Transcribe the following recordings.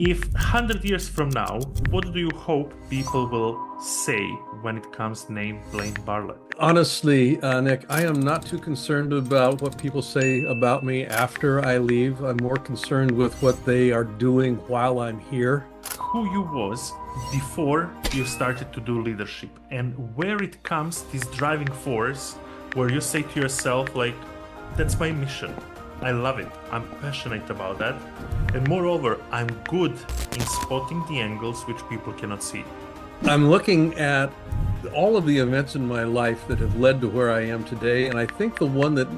If 100 years from now, what do you hope people will say when it comes to name Blaine Bartlett? Honestly, Nick, I am not too concerned about what people say about me after I leave. I'm more concerned with what they are doing while I'm here. Who you was before you started to do leadership, and where it comes this driving force where you say to yourself, like, that's my mission. I love it. I'm passionate about that. And moreover, I'm good in spotting the angles which people cannot see. I'm looking at all of the events in my life that have led to where I am today, and I think the one that,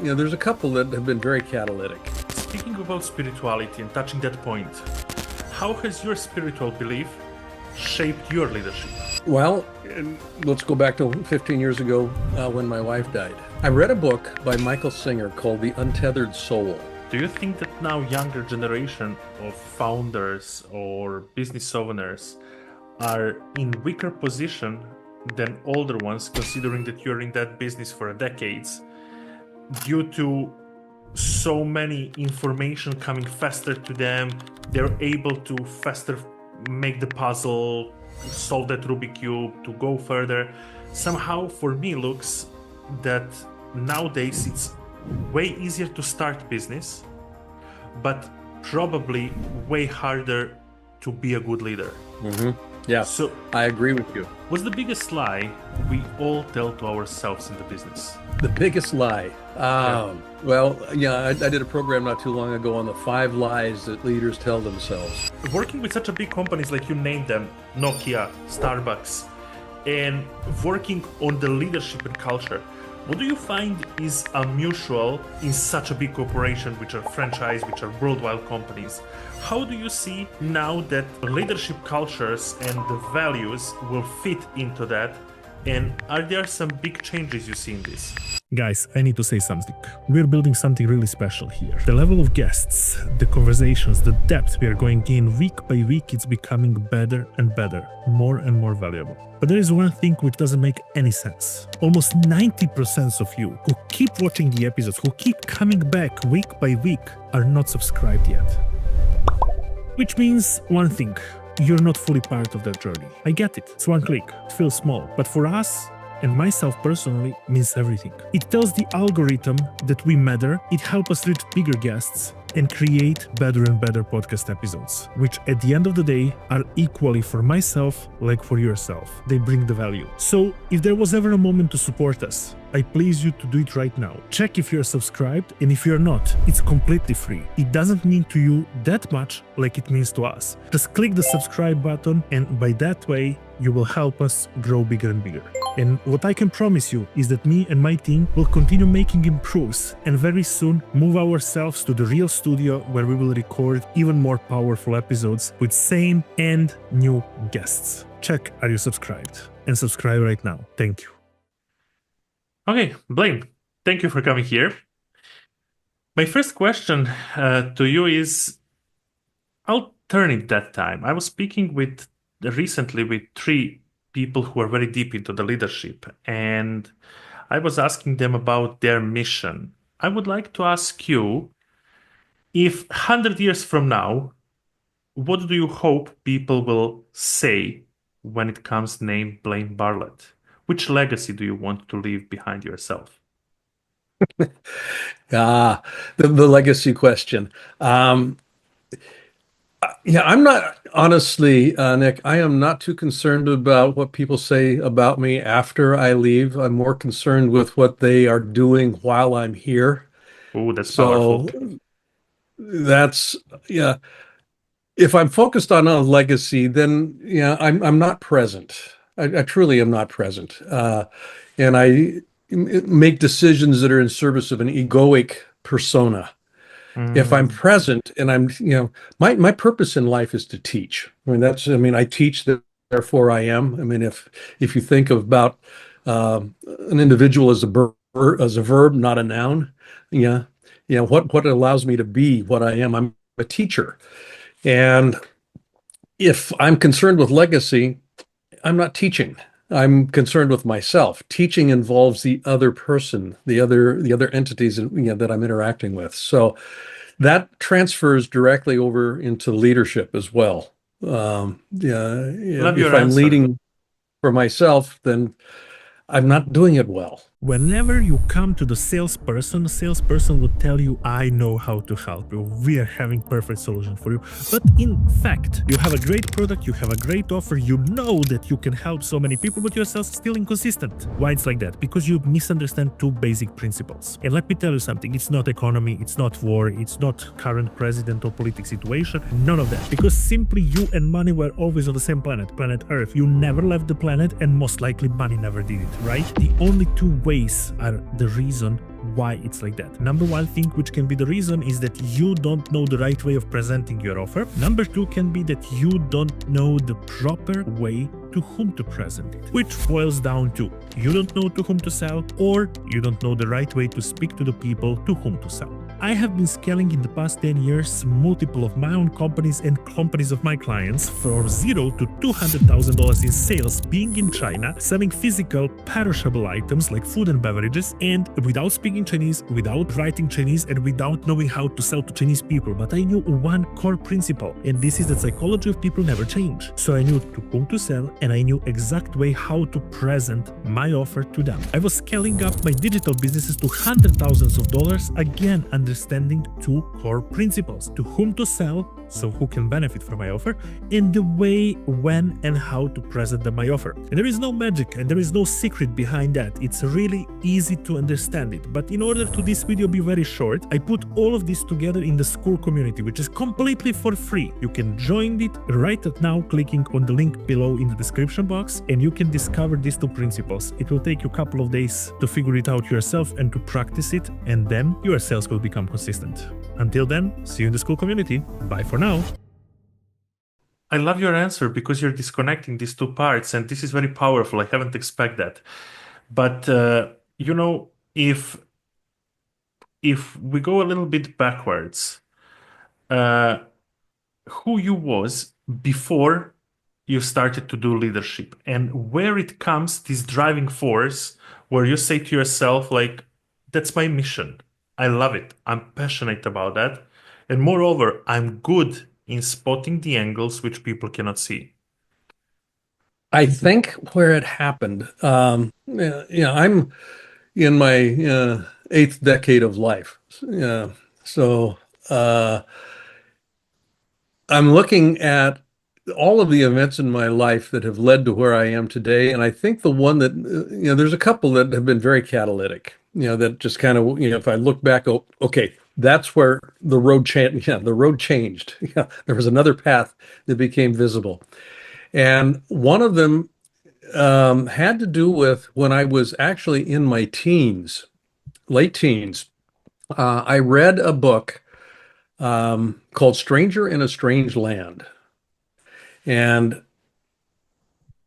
there's a couple that have been very catalytic. Speaking about spirituality and touching that point, how has your spiritual belief shaped your leadership? Well, let's go back to 15 years ago when my wife died. I read a book by Michael Singer called The Untethered Soul. Do you think that now younger generation of founders or business owners are in weaker position than older ones, considering that you're in that business for decades, due to so many information coming faster to them? They're able to faster make the puzzle, solve that Rubik cube, to go further. Somehow for me looks that nowadays it's way easier to start business, but probably way harder to be a good leader. Yeah, So I agree with you. what's the biggest lie we all tell to ourselves in the business? The biggest lie. Well, yeah, I did a program not too long ago on the 5 lies that leaders tell themselves. Working with such a big companies like you named them, Nokia, Starbucks, and working on the leadership and culture, what do you find is unusual in such a big corporation, which are franchise, which are worldwide companies? How do you see now that leadership cultures and the values will fit into that? And are there some big changes you see in this? Guys, I need to say something. We're building something really special here. The level of guests, the conversations, the depth we are going in week by week, it's becoming better and better, more and more valuable. But there is one thing which doesn't make any sense. Almost 90% of you who keep watching the episodes, who keep coming back week by week, are not subscribed yet. Which means one thing. You're not fully part of that journey. I get it. It's one click. It feels small. But for us, and myself personally, means everything. It tells the algorithm that we matter. It helps us reach bigger guests and create better and better podcast episodes, which at the end of the day are equally for myself like for yourself. They bring the value. So if there was ever a moment to support us, I please you to do it right now. Check if you're subscribed, and if you're not, it's completely free. It doesn't mean to you that much like it means to us. Just click the subscribe button, and by that way, you will help us grow bigger and bigger. And what I can promise you is that me and my team will continue making improves and very soon move ourselves to the real studio where we will record even more powerful episodes with same and new guests. Check, are you subscribed? And subscribe right now. Thank you. Okay, Blaine, thank you for coming here. My first question to you is, I'll turn it that time. I was speaking recently with 3 people who are very deep into the leadership, and I was asking them about their mission. I would like to ask you, if 100 years from now, what do you hope people will say when it comes to name Blaine Bartlett? Which legacy do you want to leave behind yourself? The legacy question. Yeah, I'm not, honestly, Nick, I am not too concerned about what people say about me after I leave. I'm more concerned with what they are doing while I'm here. Oh, that's So powerful. that's, yeah, if I'm focused on a legacy, then yeah, I'm not present. I truly am not present. And I make decisions that are in service of an egoic persona. If I'm Mm, present and my purpose in life is to teach. I teach, therefore I am. I mean, if you think about an individual as a verb, not a noun, yeah, what allows me to be what I am. I'm a teacher. And if I'm concerned with legacy, I'm not teaching. I'm concerned with myself. Teaching involves the other person, the other entities that I'm interacting with. So that transfers directly over into leadership as well. Yeah, Love if your I'm answer. leading for myself, then I'm not doing it well. Whenever you come to the salesperson will tell you, I know how to help you. We are having perfect solution for you. But in fact, you have a great product, you have a great offer, you know that you can help so many people, but your sales is still inconsistent. Why it's like that? Because you misunderstand two basic principles. And let me tell you something, it's not economy, it's not war, it's not current president or political situation, none of that. Because simply you and money were always on the same planet, planet Earth. You never left the planet and most likely money never did it, right? The only two ways are the reason why it's like that. Number one thing which can be the reason is that you don't know the right way of presenting your offer. Number two can be that you don't know the proper way to whom to present it, which boils down to you don't know to whom to sell, or you don't know the right way to speak to the people to whom to sell. I have been scaling in the past 10 years multiple of my own companies and companies of my clients from $0 to $200,000 in sales, being in China, selling physical perishable items like food and beverages, and without speaking Chinese, without writing Chinese, and without knowing how to sell to Chinese people. But I knew one core principle, and this is that psychology of people never change. So I knew to whom to sell, and I knew exact way how to present my offer to them. I was scaling up my digital businesses to hundreds of thousands of dollars, again understanding two core principles: to whom to sell, so who can benefit from my offer, and the way, when, and how to present them my offer. And there is no magic and there is no secret behind that. It's really easy to understand it. But in order to this video be very short, I put all of this together in the school community, which is completely for free. You can join it right now, clicking on the link below in the description box, and you can discover these two principles. It will take you a couple of days to figure it out yourself and to practice it, and then your sales will become consistent. Until then, see you in the school community. Bye for now. I love your answer because you're disconnecting these two parts, and this is very powerful. I haven't expected that. But if we go a little bit backwards, who you was before you started to do leadership, and where it comes this driving force where you say to yourself, like, that's my mission. I love it. I'm passionate about that. And moreover, I'm good in spotting the angles which people cannot see. I think where it happened, I'm in my eighth decade of life. So I'm looking at all of the events in my life that have led to where I am today. And I think the one that, there's a couple that have been very catalytic, that just kind of, if I look back, oh, okay, that's where the road changed. Yeah, the road changed. Yeah, there was another path that became visible. And one of them had to do with when I was actually in my teens, late teens. I read a book called Stranger in a Strange Land. And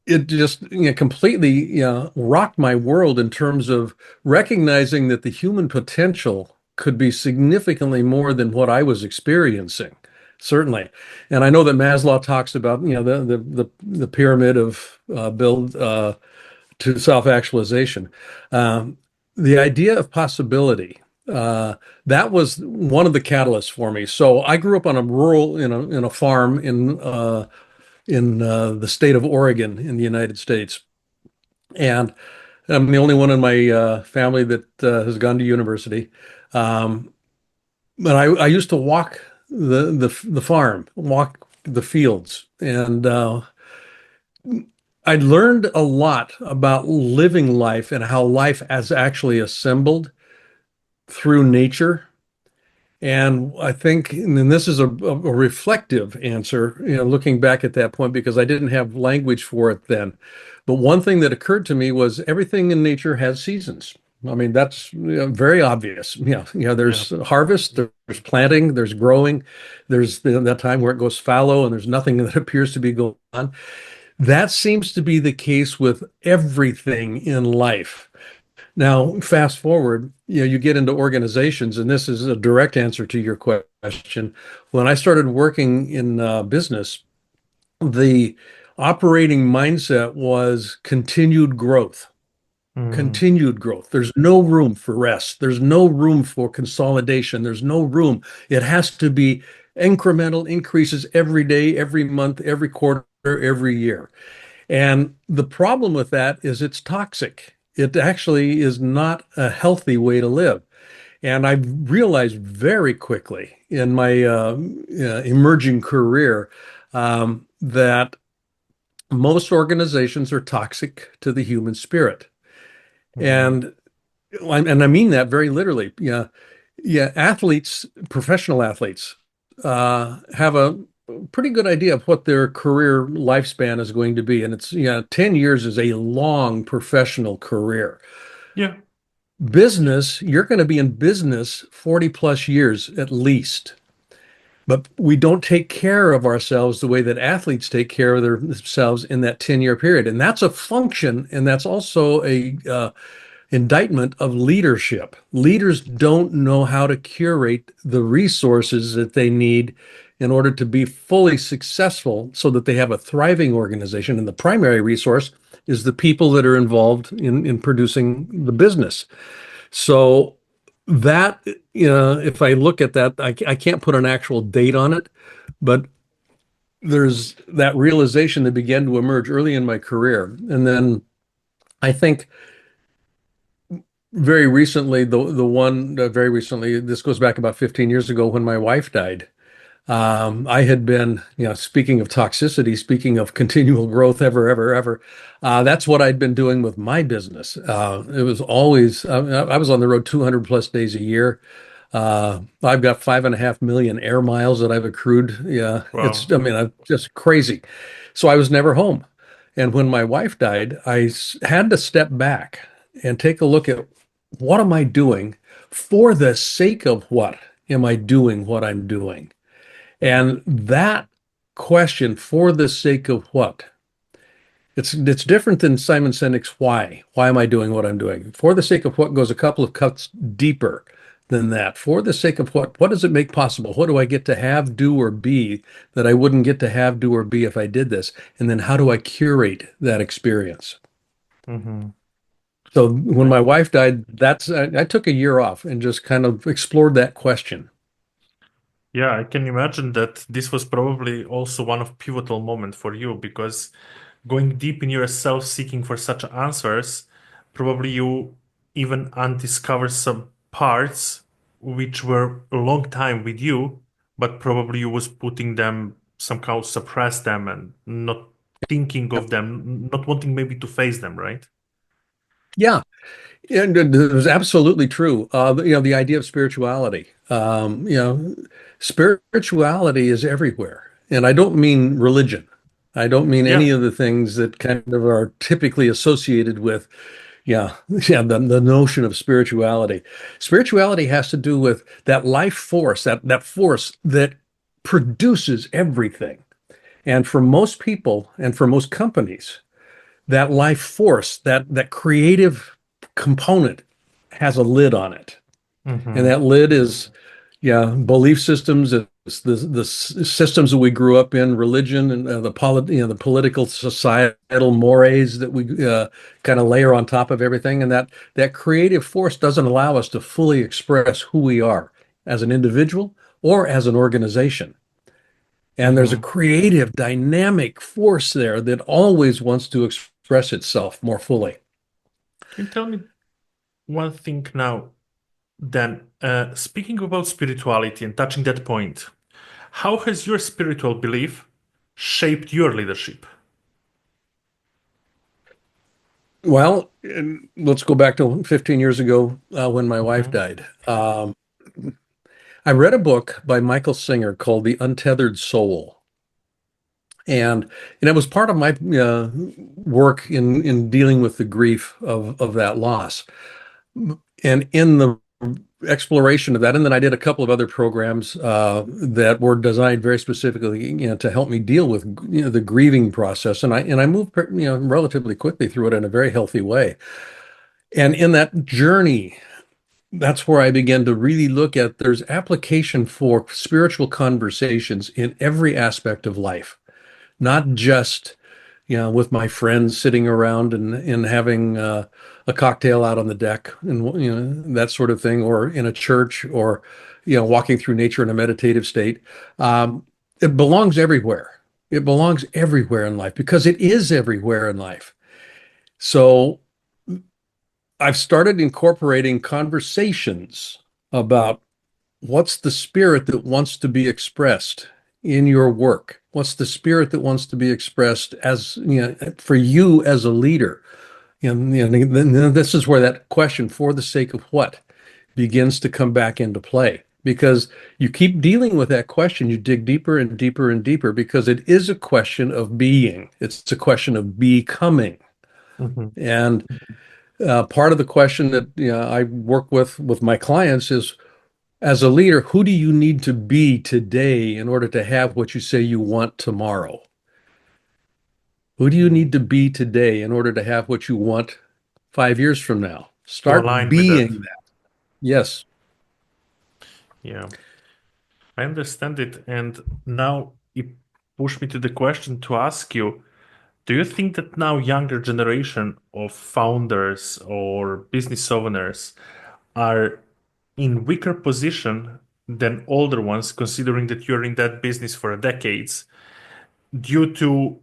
it just completely rocked my world in terms of recognizing that the human potential could be significantly more than what I was experiencing, certainly. And I know that Maslow talks about the pyramid of build to self-actualization. The idea of possibility, that was one of the catalysts for me. So I grew up on a rural in a farm in the state of Oregon in the United States. And I'm the only one in my family that has gone to university. But I used to walk the farm, walk the fields, and I learned a lot about living life and how life is actually assembled through nature. And I think, and this is a reflective answer, looking back at that point, because I didn't have language for it then. But one thing that occurred to me was everything in nature has seasons. I mean, that's very obvious. There's harvest, there's planting, there's growing, there's that time where it goes fallow and there's nothing that appears to be going on. That seems to be the case with everything in life. Now, fast forward, you get into organizations, and this is a direct answer to your question. When I started working in business, the operating mindset was continued growth. continued growth. There's no room for rest. There's no room for consolidation. There's no room. It has to be incremental increases every day, every month, every quarter, every year. And the problem with that is it's toxic. It actually is not a healthy way to live. And I realized very quickly in my emerging career that most organizations are toxic to the human spirit. And I mean that very literally. Yeah, yeah. Athletes, professional athletes, have a pretty good idea of what their career lifespan is going to be, and it's 10 years is a long professional career. Yeah. Business, you're going to be in business 40 plus years at least. But we don't take care of ourselves the way that athletes take care of themselves in that 10-year period. And that's a function, and that's also a indictment of leadership. Leaders don't know how to curate the resources that they need in order to be fully successful so that they have a thriving organization. And the primary resource is the people that are involved in producing the business. So that, if I look at that, I can't put an actual date on it, but there's that realization that began to emerge early in my career. And then I think very recently, very recently, this goes back about 15 years ago when my wife died. I had been, speaking of toxicity, speaking of continual growth, ever. That's what I'd been doing with my business. It was always, I was on the road 200 plus days a year. I've got 5.5 million air miles that I've accrued. Yeah, Wow. I'm just crazy. So I was never home. And when my wife died, I had to step back and take a look at what am I doing? For the sake of what am I doing what I'm doing? And that question, for the sake of what? It's different than Simon Sinek's why. Why am I doing what I'm doing? For the sake of what goes a couple of cuts deeper than that. For the sake of what does it make possible? What do I get to have, do, or be that I wouldn't get to have, do, or be if I did this? And then how do I curate that experience? Mm-hmm. So when my wife died, I took a year off and just kind of explored that question. Yeah, I can imagine that this was probably also one of pivotal moment for you, because going deep in yourself, seeking for such answers, probably you even undiscover some parts which were a long time with you, but probably you was putting them somehow, suppress them and not thinking of them, not wanting maybe to face them, right? Yeah, and it was absolutely true. The idea of spirituality. Spirituality is everywhere, and I don't mean religion. I don't mean any Yeah. of the things that kind of are typically associated with, the notion of spirituality. Spirituality has to do with that life force, that force that produces everything. And for most people and for most companies, that life force, that creative component has a lid on it. And Mm-hmm. that lid is, belief systems, it's the systems that we grew up in, religion, and the political societal mores that we kind of layer on top of everything. And that creative force doesn't allow us to fully express who we are as an individual or as an organization. And there's a Mm-hmm. creative, dynamic force there that always wants to express itself more fully. Can you tell me one thing now, then, speaking about spirituality and touching that point, how has your spiritual belief shaped your leadership? Well, and let's go back to 15 years ago when my wife Mm-hmm. died. I read a book by Michael Singer called The Untethered Soul. And it was part of my work in dealing with the grief of that loss. And in the exploration of that, and then I did a couple of other programs that were designed very specifically, to help me deal with the grieving process. And I moved relatively quickly through it in a very healthy way. And in that journey, that's where I began to really look at there's application for spiritual conversations in every aspect of life, not just with my friends sitting around and having a cocktail out on the deck and that sort of thing, or in a church, or walking through nature in a meditative state. It belongs everywhere. It belongs everywhere in life because it is everywhere in life. So I've started incorporating conversations about what's the spirit that wants to be expressed in your work? What's the spirit that wants to be expressed as, for you as a leader? And this is where that question, for the sake of what, begins to come back into play. Because you keep dealing with that question, you dig deeper and deeper and deeper, because it is a question of being. It's a question of becoming. Mm-hmm. And part of the question that I work with my clients is, as a leader, who do you need to be today in order to have what you say you want tomorrow? Who do you need to be today in order to have what you want 5 years from now? To Start align with being that. that. Yes. Yeah, I understand it. And now it pushed me to the question to ask you, do you think that now younger generation of founders or business owners are in weaker position than older ones, considering that you're in that business for decades, due to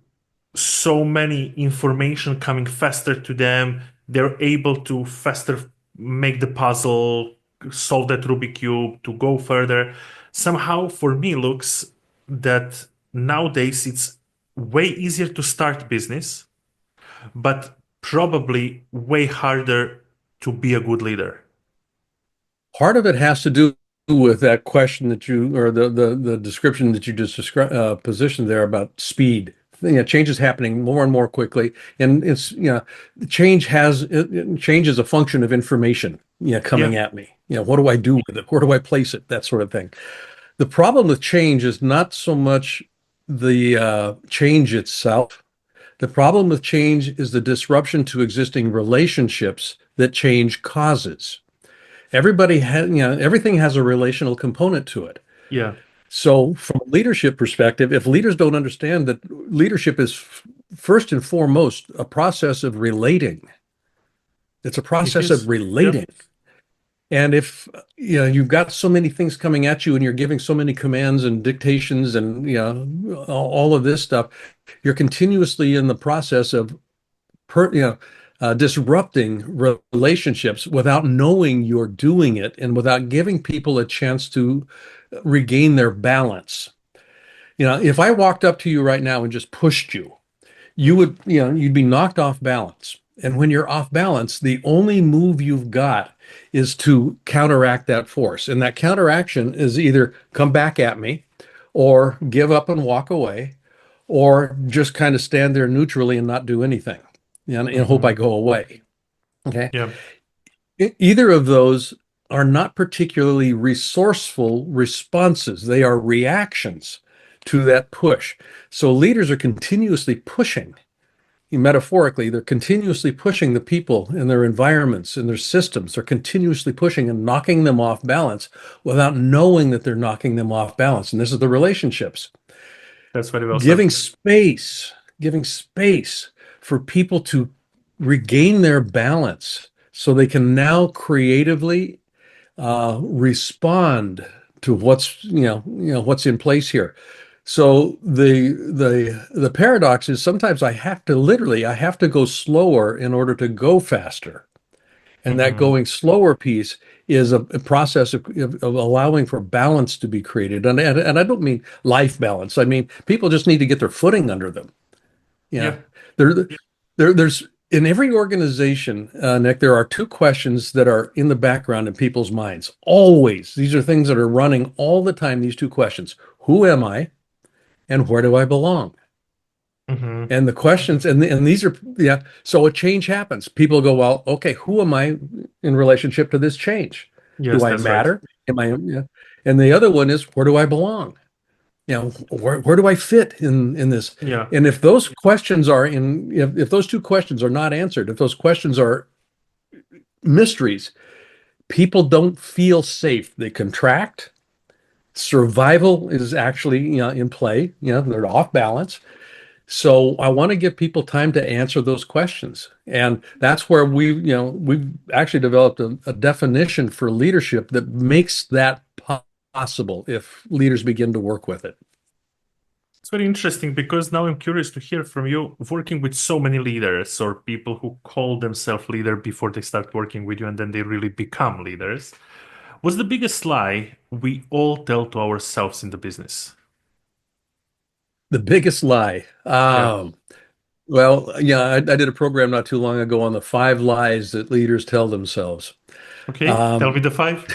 so many information coming faster to them? They're able to faster make the puzzle, solve that Rubik cube, to go further. Somehow, for me, looks that nowadays it's way easier to start business, but probably way harder to be a good leader. Part of it has to do with that question that you, or the description that you just described, positioned there about speed. Change is happening more and more quickly, and it's change change is a function of information coming Yeah. at me. What do I do with it? Where do I place it? That sort of thing. The problem with change is not so much the change itself. The problem with change is the disruption to existing relationships that change causes. Everybody has, everything has a relational component to it. Yeah. So, from a leadership perspective, if leaders don't understand that leadership is first and foremost a process of relating, it's a It process of is. Yeah. relating. And if you've got so many things coming at you and you're giving so many commands and dictations and all of this stuff, you're continuously in the process of disrupting relationships without knowing you're doing it and without giving people a chance to regain their balance. If I walked up to you right now and just pushed you, you'd be knocked off balance. And when you're off balance, the only move you've got is to counteract that force. And that counteraction is either come back at me or give up and walk away, or just kind of stand there neutrally and not do anything and hope I go away. Okay. Yeah. Either of those are not particularly resourceful responses. They are reactions to that push. So leaders are continuously pushing. Metaphorically, they're continuously pushing the people in their environments, in their systems. They're continuously pushing and knocking them off balance without knowing that they're knocking them off balance. And this is the relationships. That's very well Giving said. giving space for people to regain their balance so they can now creatively respond to what's what's in place here. So the paradox is sometimes I have to go slower in order to go faster. And that going slower piece is a process of allowing for balance to be created. And I don't mean life balance. I mean, people just need to get their footing under them. Yeah. There's in every organization, Nick, there are two questions that are in the background in people's minds. Always. These are things that are running all the time, these two questions. Who am I? And where do I belong? Mm-hmm. And the questions, and these are, so a change happens. People go, well, okay, who am I in relationship to this change? Yes, Do I that's matter? right. Am I, And the other one is, where do I belong? Where do I fit in this? Yeah. And if those questions are if those two questions are not answered, if those questions are mysteries, people don't feel safe. They contract. Survival is actually, in play. They're off balance. So I want to give people time to answer those questions. And that's where we've actually developed a definition for leadership that makes that possible if leaders begin to work with it. It's very interesting because now I'm curious to hear from you, working with so many leaders or people who call themselves leader before they start working with you and then they really become leaders. What's the biggest lie we all tell to ourselves in the business? The biggest lie. Yeah. Well, yeah, I did a program not too long ago on the 5 lies that leaders tell themselves. Okay, tell Um, me the five.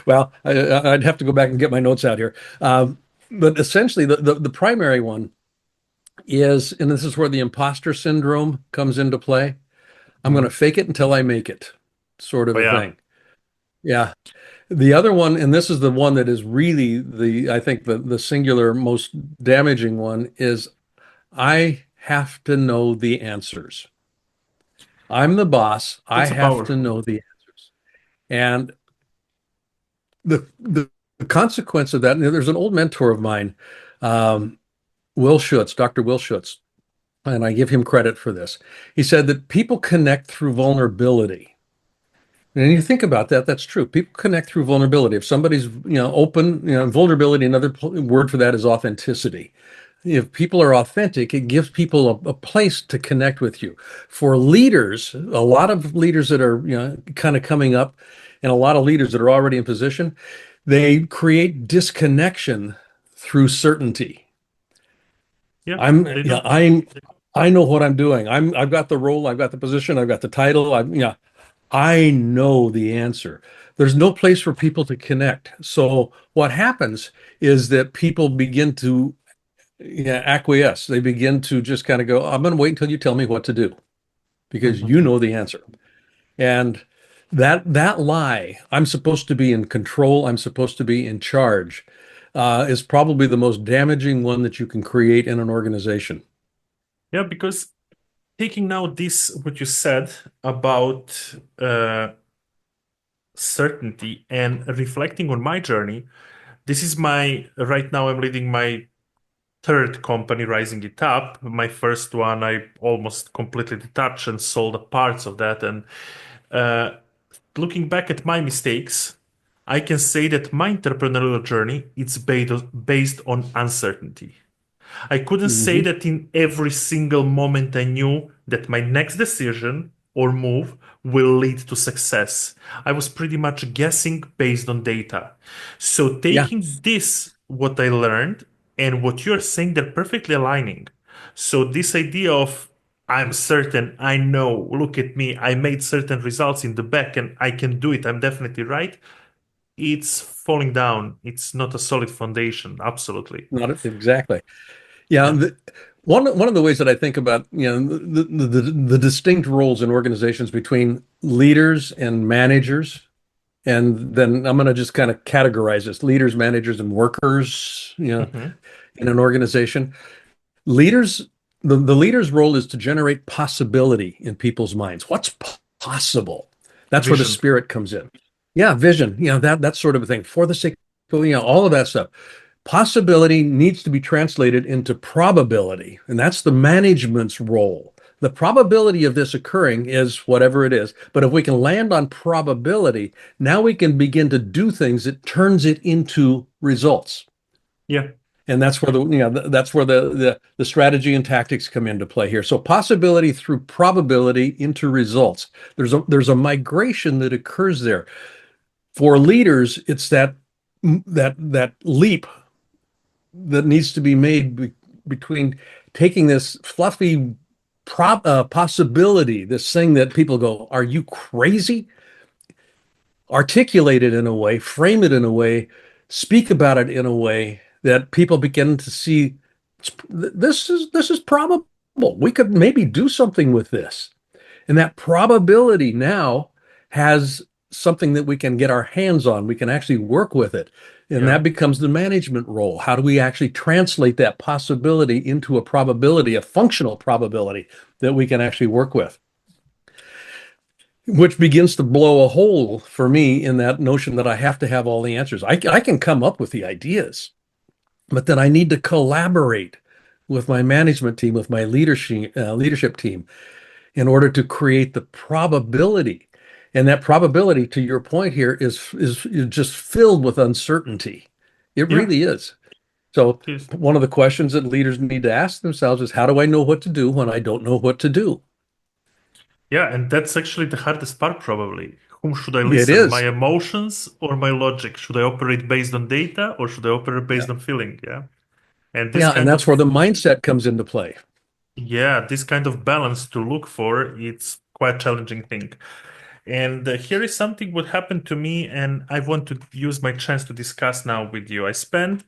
well, I'd have to go back and get my notes out here. But essentially, the primary one is, and this is where the imposter syndrome comes into play. I'm going to Mhm. fake it until I make it, sort of Oh a yeah, thing. Yeah. The other one, and this is the one that is really I think the singular most damaging one is I have to know the answers. I'm the boss. I that's a have to powerful. know the answers. And the consequence of that, and there's an old mentor of mine, um, Will Schutz, Dr. Will Schutz, and I give him credit for this. He said that people connect through vulnerability. And you think about that, that's true. People connect through vulnerability. If somebody's, open, vulnerability, another word for that is authenticity. If people are authentic, it gives people a place to connect with you. For leaders, a lot of leaders that are, kind of coming up, and a lot of leaders that are already in position, they create disconnection through certainty. Yeah, I'm, they yeah, do. I know what I'm doing. I've got the role, I've got the position, I've got the title. I know the answer. There's no place for people to connect. So what happens is that people begin to, acquiesce. They begin to just kind of go, I'm going to wait until you tell me what to do because you Mhm. know the answer. And that lie, I'm supposed to be in control, I'm supposed to be in charge, is probably the most damaging one that you can create in an organization. Yeah, because taking now this, what you said about certainty and reflecting on my journey, this is right now I'm leading my third company, Rising It Up. My first one, I almost completely detached and sold the parts of that. And uh, looking back at my mistakes, I can say that my entrepreneurial journey it's based on uncertainty. I couldn't say Mhm. that in every single moment I knew that my next decision or move will lead to success. I was pretty much guessing based on data. So Yeah, taking this, what I learned, and what you're saying, they're perfectly aligning. So this idea of I'm certain, I know, look at me, I made certain results in the back and I can do it, I'm definitely right. It's falling down. It's not a solid foundation. Absolutely. not exactly. Yeah, Yeah. one of the ways that I think about, the distinct roles in organizations between leaders and managers, and then I'm going to just kind of categorize this: leaders, managers, and workers, Hmm. in an organization. Leaders, the leader's role is to generate possibility in people's minds. What's possible? That's where the Vision. spirit comes in. Yeah, vision, that sort of a thing. For the sake of, all of that stuff. Possibility needs to be translated into probability, and that's the management's role. The probability of this occurring is whatever it is. But if we can land on probability, now we can begin to do things that turns it into results. Yeah. And that's where that's where the strategy and tactics come into play here. So possibility through probability into results. There's a migration that occurs there. For leaders, it's that leap that needs to be made between taking this fluffy possibility, this thing that people go, "Are you crazy?" Articulate it in a way, frame it in a way, speak about it in a way that people begin to see this is probable. We could maybe do something with this. And that probability now has something that we can get our hands on. We can actually work with it. And Yeah. that becomes the management role. How do we actually translate that possibility into a probability, a functional probability that we can actually work with? Which begins to blow a hole for me in that notion that I have to have all the answers. I can come up with the ideas, but then I need to collaborate with my management team, with my leadership team, in order to create the probability. And that probability, to your point here, is just filled with uncertainty. It Yeah, really is. So it is. one of the questions that leaders need to ask themselves is, how do I know what to do when I don't know what to do? Yeah, and that's actually the hardest part, probably. Whom should I It listen? My is. emotions or my logic? Should I operate based on data or should I operate Yeah. based on feeling? Yeah. And this Yeah, and kind that's of where the mindset comes into play. yeah, this kind of balance to look for, it's quite challenging thing. And here is something what happened to me, and I want to use my chance to discuss now with you. I spent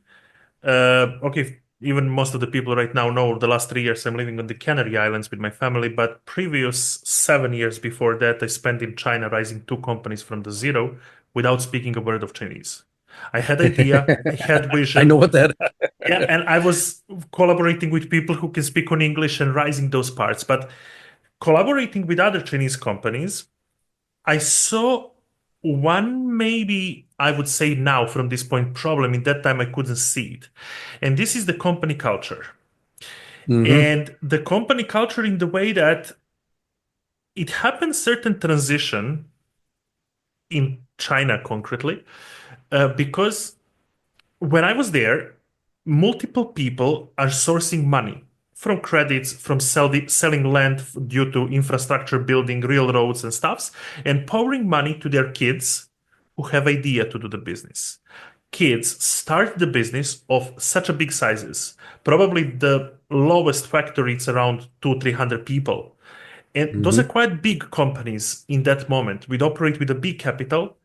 okay, even most of the people right now know the last 3 years I'm living on the Canary Islands with my family, but previous 7 years before that, I spent in China rising two companies from the zero without speaking a word of Chinese. I had idea, I had I know vision, what that. yeah, and I was collaborating with people who can speak on English and rising those parts. But collaborating with other Chinese companies, I saw one, maybe I would say now from this point, problem. In that time, I couldn't see it. And this is the company culture. Hmm. And the company culture in the way that it happens certain transition in China concretely, because when I was there, multiple people are sourcing money from credits, from selling land due to infrastructure building, railroads and stuffs, and pouring money to their kids who have idea to do the business. Kids start the business of such a big sizes. Probably the lowest factory it's around 200-300 people. And those are Hmm. quite big companies in that moment. We'd operate with a big capital,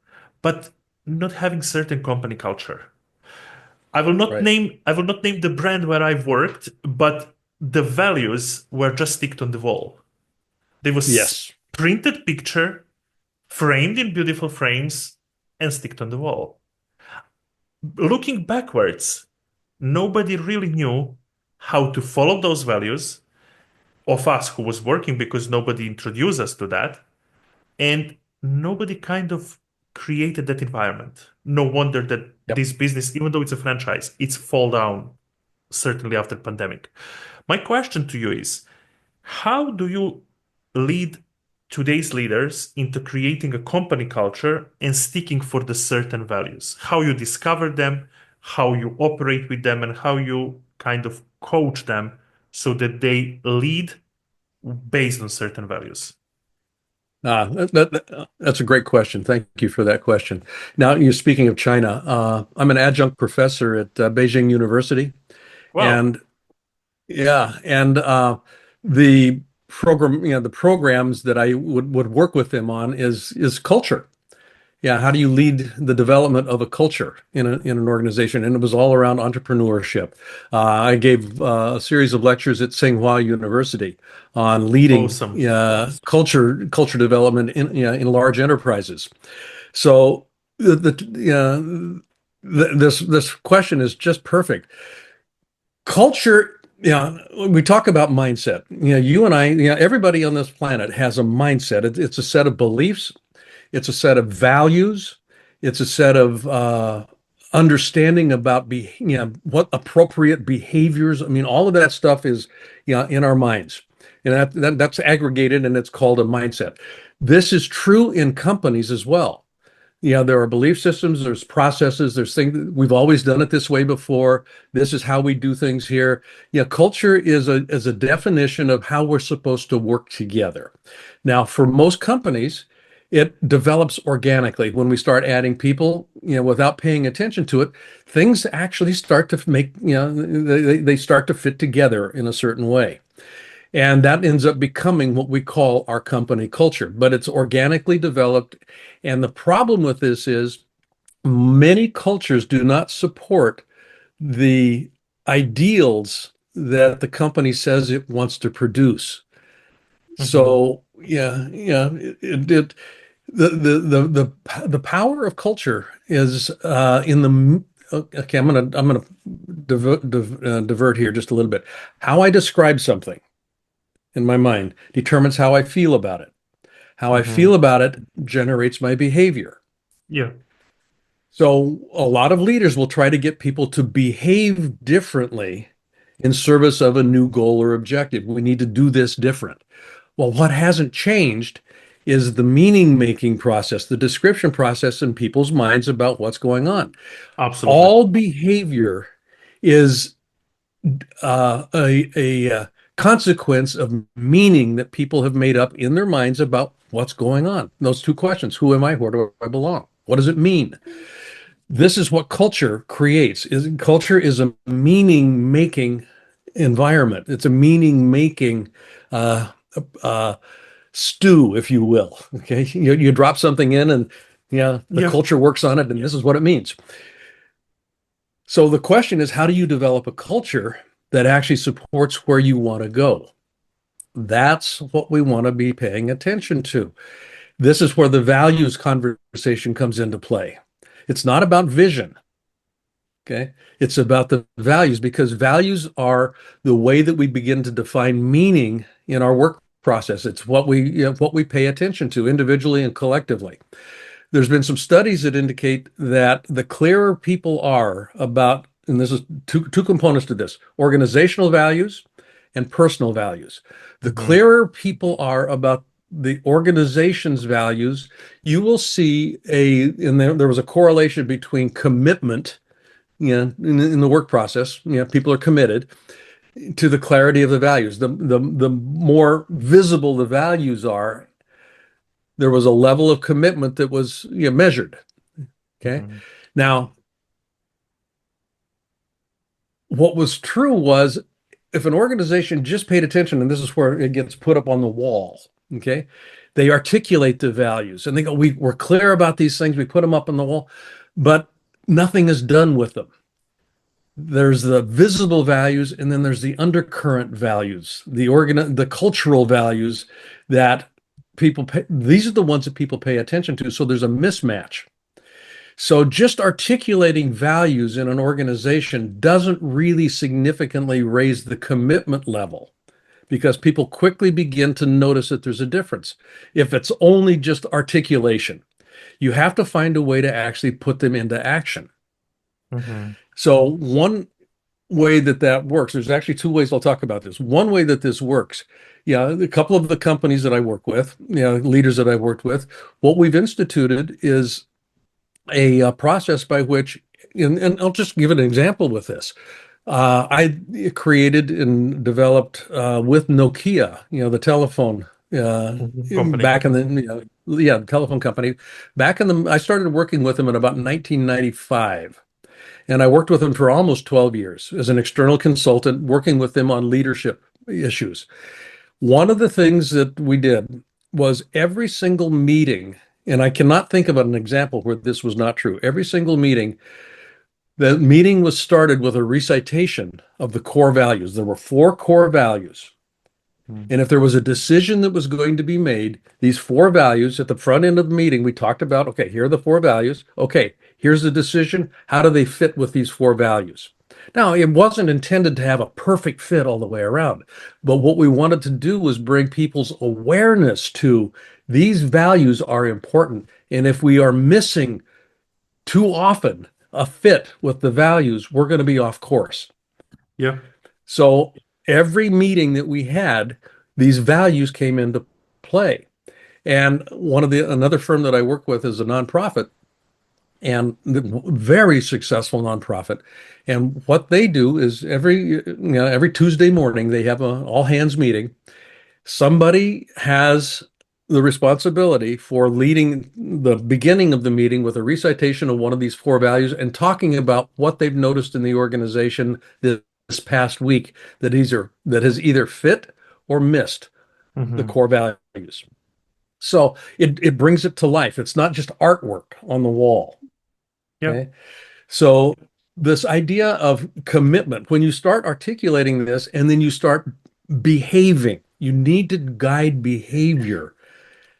but not having certain company culture. Right. I will not name the brand where I've worked, but the values were just sticked on the wall. There was Yes. printed picture, framed in beautiful frames, and sticked on the wall. Looking backwards, nobody really knew how to follow those values of us who was working because nobody introduced us to that, and nobody kind of created that environment. No wonder that Yep. this business, even though it's a franchise, it's fall down certainly after pandemic. My question to you is, how do you lead today's leaders into creating a company culture and sticking for the certain values? How you discover them, how you operate with them, and how you kind of coach them so that they lead based on certain values? That's a great question. Thank you for that question. Now, you speaking of China, I'm an adjunct professor at Beijing University, Wow. and yeah, and the the programs that I would work with them on is culture. Yeah, how do you lead the development of a culture in an organization? And it was all around entrepreneurship. I gave a series of lectures at Tsinghua University on leading Awesome. culture development in large enterprises. So this question is just perfect. Culture, yeah, we talk about mindset. You and I, everybody on this planet has a mindset. It's a set of beliefs, it's a set of values, it's a set of understanding about what appropriate behaviors. I mean, all of that stuff is in our minds, and that's aggregated and it's called a mindset. This is true in companies as well. There are belief systems, there's processes, there's things. We've always done it this way before. This is how we do things here. Culture is a definition of how we're supposed to work together. Now, for most companies, it develops organically. When we start adding people, without paying attention to it, things actually start to make, they start to fit together in a certain way. And that ends up becoming what we call our company culture, but it's organically developed. And the problem with this is many cultures do not support the ideals that the company says it wants to produce. Mhm. So yeah, the power of culture is in the okay. I'm gonna divert here just a little bit. How I describe something in my mind determines how I feel about it. How I feel Mhm. about it generates my behavior. Yeah. So a lot of leaders will try to get people to behave differently in service of a new goal or objective. We need to do this different. Well, what hasn't changed is the meaning making process, the description process in people's minds about what's going on. Absolutely. All behavior is a consequence of meaning that people have made up in their minds about what's going on. Those two questions: who am I? Where do I belong? What does it mean? This is what culture creates. Culture is a meaning making environment. It's a meaning making stew, if you will. Okay, you drop something in, and the culture works on it, and this is what it means. So the question is, how do you develop a culture that actually supports where you want to go? That's what we want to be paying attention to. This is where the values conversation comes into play. It's not about vision. Okay. It's about the values, because values are the way that we begin to define meaning in our work process. It's what we pay attention to individually and collectively. There's been some studies that indicate that the clearer people are about, and this is two components to this: organizational values and personal values. The clearer people are about the organization's values, you will see there was a correlation between commitment, in the work process. People are committed to the clarity of the values. The more visible the values are, there was a level of commitment that was measured. Okay. Now, what was true was, if an organization just paid attention, and this is where it gets put up on the wall, okay, they articulate the values and they go, we're clear about these things, we put them up on the wall, but nothing is done with them. There's the visible values, and then there's the undercurrent values, the cultural values that people pay. These are the ones that people pay attention to. So there's a mismatch. So just articulating values in an organization doesn't really significantly raise the commitment level, because people quickly begin to notice that there's a difference. If it's only just articulation, you have to find a way to actually put them into action. So one way that works, there's actually two ways I'll talk about this. One way that this works, a couple of the companies that I work with, leaders that I've worked with, what we've instituted is a process by which, and I'll just give an example with this. I created and developed with Nokia, the telephone company. back in the telephone company. I started working with them in about 1995. And I worked with them for almost 12 years as an external consultant, working with them on leadership issues. One of the things that we did was every single meeting, and I cannot think of an example where this was not true. Every single meeting, the meeting was started with a recitation of the core values. There were 4 core values. And if there was a decision that was going to be made, these 4 values at the front end of the meeting, we talked about, okay, here are the 4 values. Okay, here's the decision. How do they fit with these 4 values? Now, it wasn't intended to have a perfect fit all the way around, but what we wanted to do was bring people's awareness to these values are important. And if we are missing too often a fit with the values, we're going to be off course. Yeah. So every meeting that we had, these values came into play. And another firm that I work with is a nonprofit, and very successful nonprofit. And what they do is every Tuesday morning they have an all hands meeting. Somebody has the responsibility for leading the beginning of the meeting with a recitation of one of these 4 values and talking about what they've noticed in the organization this past week that has either fit or missed the core values. So it brings it to life. It's not just artwork on the wall. Yeah. Okay? So this idea of commitment, when you start articulating this and then you start behaving, you need to guide behavior.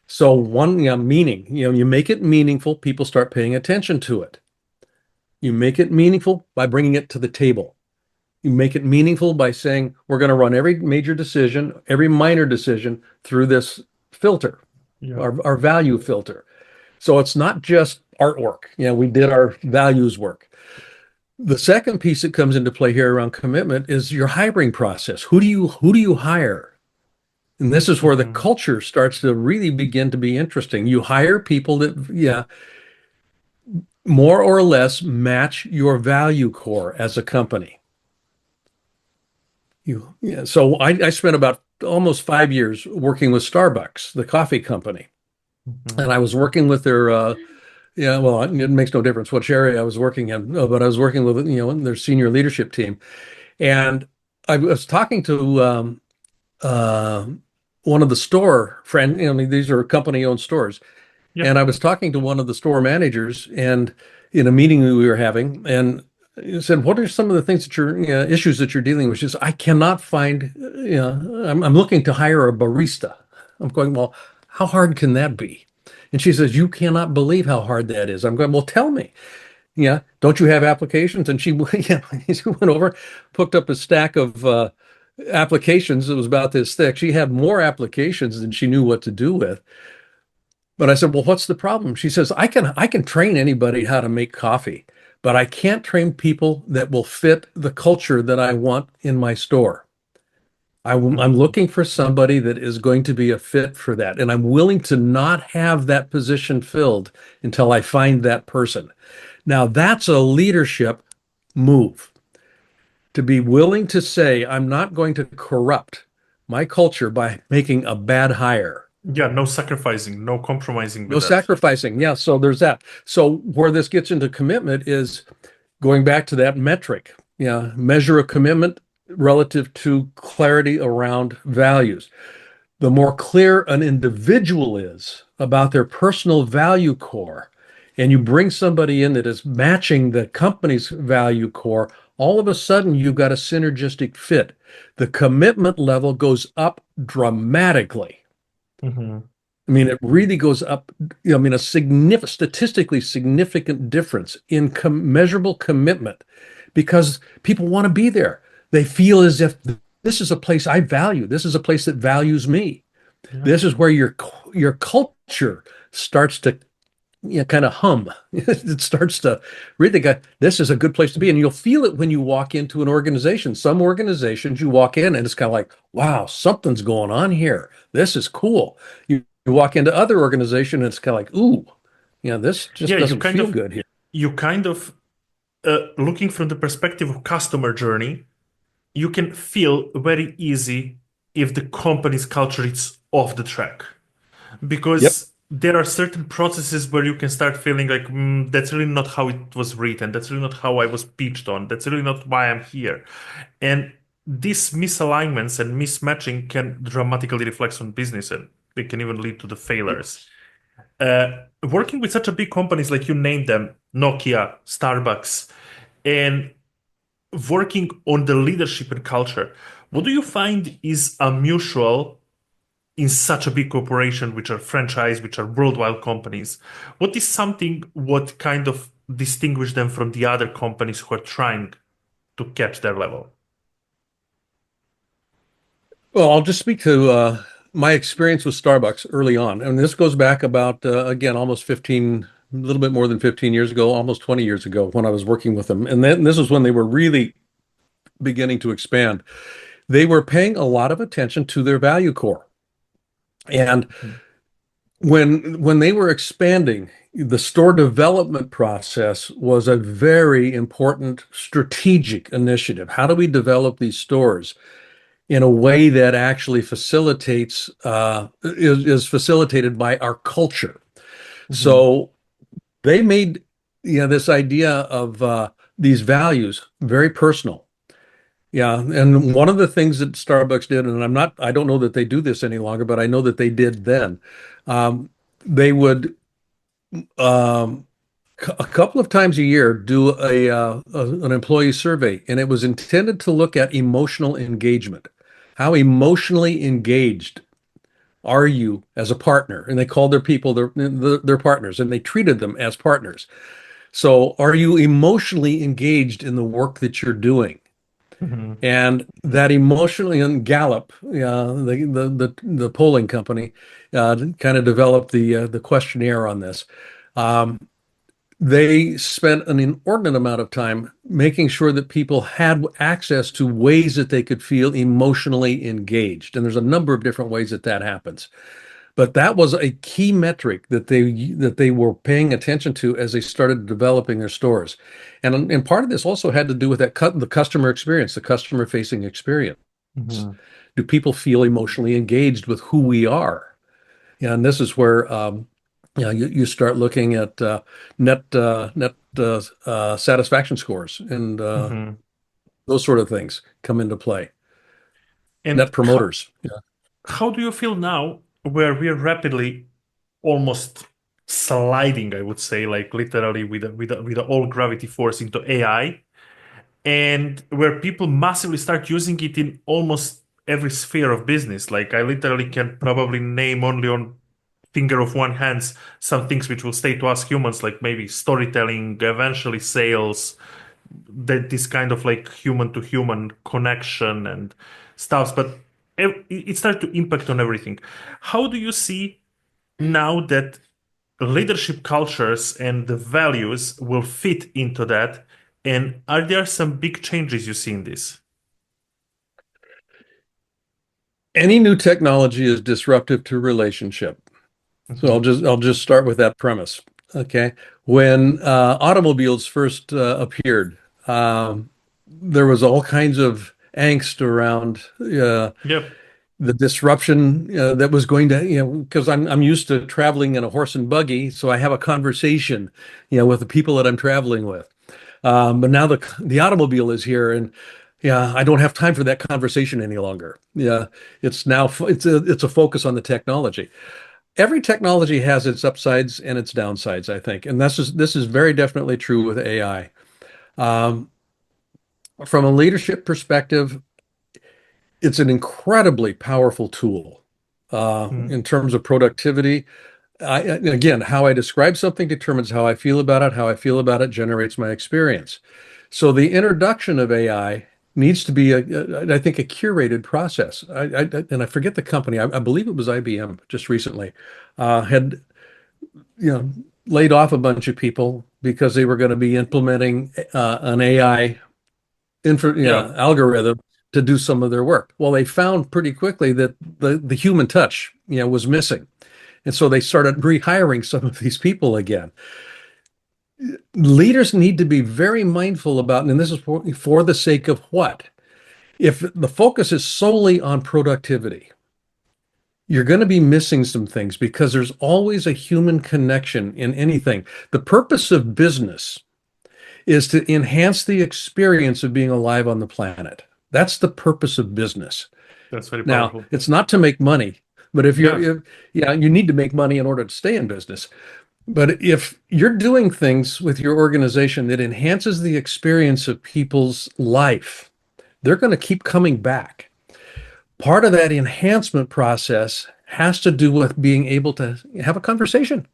So meaning, you make it meaningful, people start paying attention to it. You make it meaningful by bringing it to the table. You make it meaningful by saying, we're going to run every major decision, every minor decision through this filter, our value filter. So it's not just artwork. We did our values work. The second piece that comes into play here around commitment is your hiring process. Who do you hire? And this is where the Mhm. culture starts to really begin to be interesting. You hire people that, yeah, more or less match your value core as a company. Yeah, so I spent about almost 5 years working with Starbucks, the coffee company, Mhm. and I was working with their yeah, well, it makes no difference which area I was working in, but I was working with their senior leadership team, and I was talking to uh, one of the store friend. I mean, these are company-owned stores, Yeah. and I was talking to one of the store managers, and in a meeting we were having, and he said, "What are some of the things that you're issues that you're dealing with?" She says, "I cannot find. I'm looking to hire a barista." I'm going, "Well, how hard can that be?" And she says, "You cannot believe how hard that is." I'm going, "Well, tell me. Yeah, don't you have applications?" And she, yeah, she went over, picked up a stack of applications that was about this thick. She had more applications than she knew what to do with. But I said, "Well, what's the problem?" She says, I can train anybody how to make coffee, but I can't train people that will fit the culture that I want in my store. I'm Mhm. looking for somebody that is going to be a fit for that, and I'm willing to not have that position filled until I find that person. Now, that's a leadership move, to be willing to say, I'm not going to corrupt my culture by making a bad hire. Yeah, no sacrificing, no compromising No with that. sacrificing. Yeah, so there's that. So where this gets into commitment is going back to that metric. Yeah, measure a commitment relative to clarity around values. The more clear an individual is about their personal value core, and you bring somebody in that is matching the company's value core, all of a sudden you've got a synergistic fit. The commitment level goes up dramatically. Mhm. I mean, it really goes up. I mean, a statistically significant difference in measurable commitment because people want to be there. They feel as if this is a place I value. This is a place that values me. Yeah. This is where your culture starts to kind of hum. It starts to really go, this is a good place to be. And you'll feel it when you walk into an organization. Some organizations you walk in and it's kind of like, wow, something's going on here. This is cool. You walk into other organization and it's kind of like, ooh, this just Yeah, doesn't feel good here. you kind of looking from the perspective of customer journey, you can feel very easy if the company's culture is off the track. Yep. Because there are certain processes where you can start feeling like that's really not how it was written, that's really not how I was pitched on, that's really not why I'm here. And these misalignments and mismatching can dramatically reflect on business, and they can even lead to the failures. Working with such a big companies like you named them, Nokia, Starbucks, and working on the leadership and culture, what do you find is unusual in such a big corporation, which are franchise, which are worldwide companies? What is something what kind of distinguish them from the other companies who are trying to catch their level? Well, I'll just speak to my experience with Starbucks early on. And this goes back about, again, almost 15, a little bit more than 15 years ago, almost 20 years ago when I was working with them. And then this was when they were really beginning to expand. They were paying a lot of attention to their value core. And Mhm. when they were expanding, the store development process was a very important strategic initiative. How do we develop these stores in a way that actually facilitates is facilitated by our culture? Mhm. So they made this idea of these values very personal. Yeah, and one of the things that Starbucks did, and I don't know that they do this any longer, but I know that they did then. Um, they would um, a couple of times a year do an employee survey, and it was intended to look at emotional engagement. How emotionally engaged are you as a partner? And they called their people their partners, and they treated them as partners. So, are you emotionally engaged in the work that you're doing? Mhm. And that emotionally, and Gallup, the polling company, kind of developed the questionnaire on this. Um, they spent an inordinate amount of time making sure that people had access to ways that they could feel emotionally engaged. And there's a number of different ways that that happens. But that was a key metric that they were paying attention to as they started developing their stores. And part of this also had to do with the customer experience, the customer facing experience. Mm-hmm. Do people feel emotionally engaged with who we are? And this is where you start looking at net satisfaction scores and Mm-hmm. those sort of things come into play. And Net promoters. Yeah. how do you feel now where we are rapidly almost sliding, I would say, like literally with the all gravity force into AI, and where people massively start using it in almost every sphere of business. Like I literally can probably name only on finger of one hand some things which will stay to us humans, like maybe storytelling, eventually sales, that this kind of like human to human connection and stuff. But it started to impact on everything. How do you see now that leadership cultures and the values will fit into that? And are there some big changes you see in this? Any new technology is disruptive to relationship. So Hmm. I'll just start with that premise. Okay. When automobiles first appeared, there was all kinds of angst around Yep. the disruption that was going to, because I'm used to traveling in a horse and buggy, so I have a conversation, with the people that I'm traveling with. But now the automobile is here, and yeah, I don't have time for that conversation any longer. Yeah, it's a focus on the technology. Every technology has its upsides and its downsides, I think, and this is very definitely true with AI. Um, from a leadership perspective, it's an incredibly powerful tool Mm. in terms of productivity. Again, how I describe something determines how I feel about it. How I feel about it generates my experience. So the introduction of AI needs to be, I think, a curated process. And I forget the company. I believe it was IBM just recently had you know laid off a bunch of people because they were going to be implementing an AI Yeah. algorithm to do some of their work. Well, they found pretty quickly that the human touch, was missing. And so they started rehiring some of these people again. Leaders need to be very mindful about, and this is for the sake of what? If the focus is solely on productivity, you're going to be missing some things because there's always a human connection in anything. The purpose of business is to enhance the experience of being alive on the planet. That's the purpose of business. That's very Now, powerful. it's not to make money, but Yeah. you need to make money in order to stay in business. But if you're doing things with your organization that enhances the experience of people's life, they're going to keep coming back. Part of that enhancement process has to do with being able to have a conversation.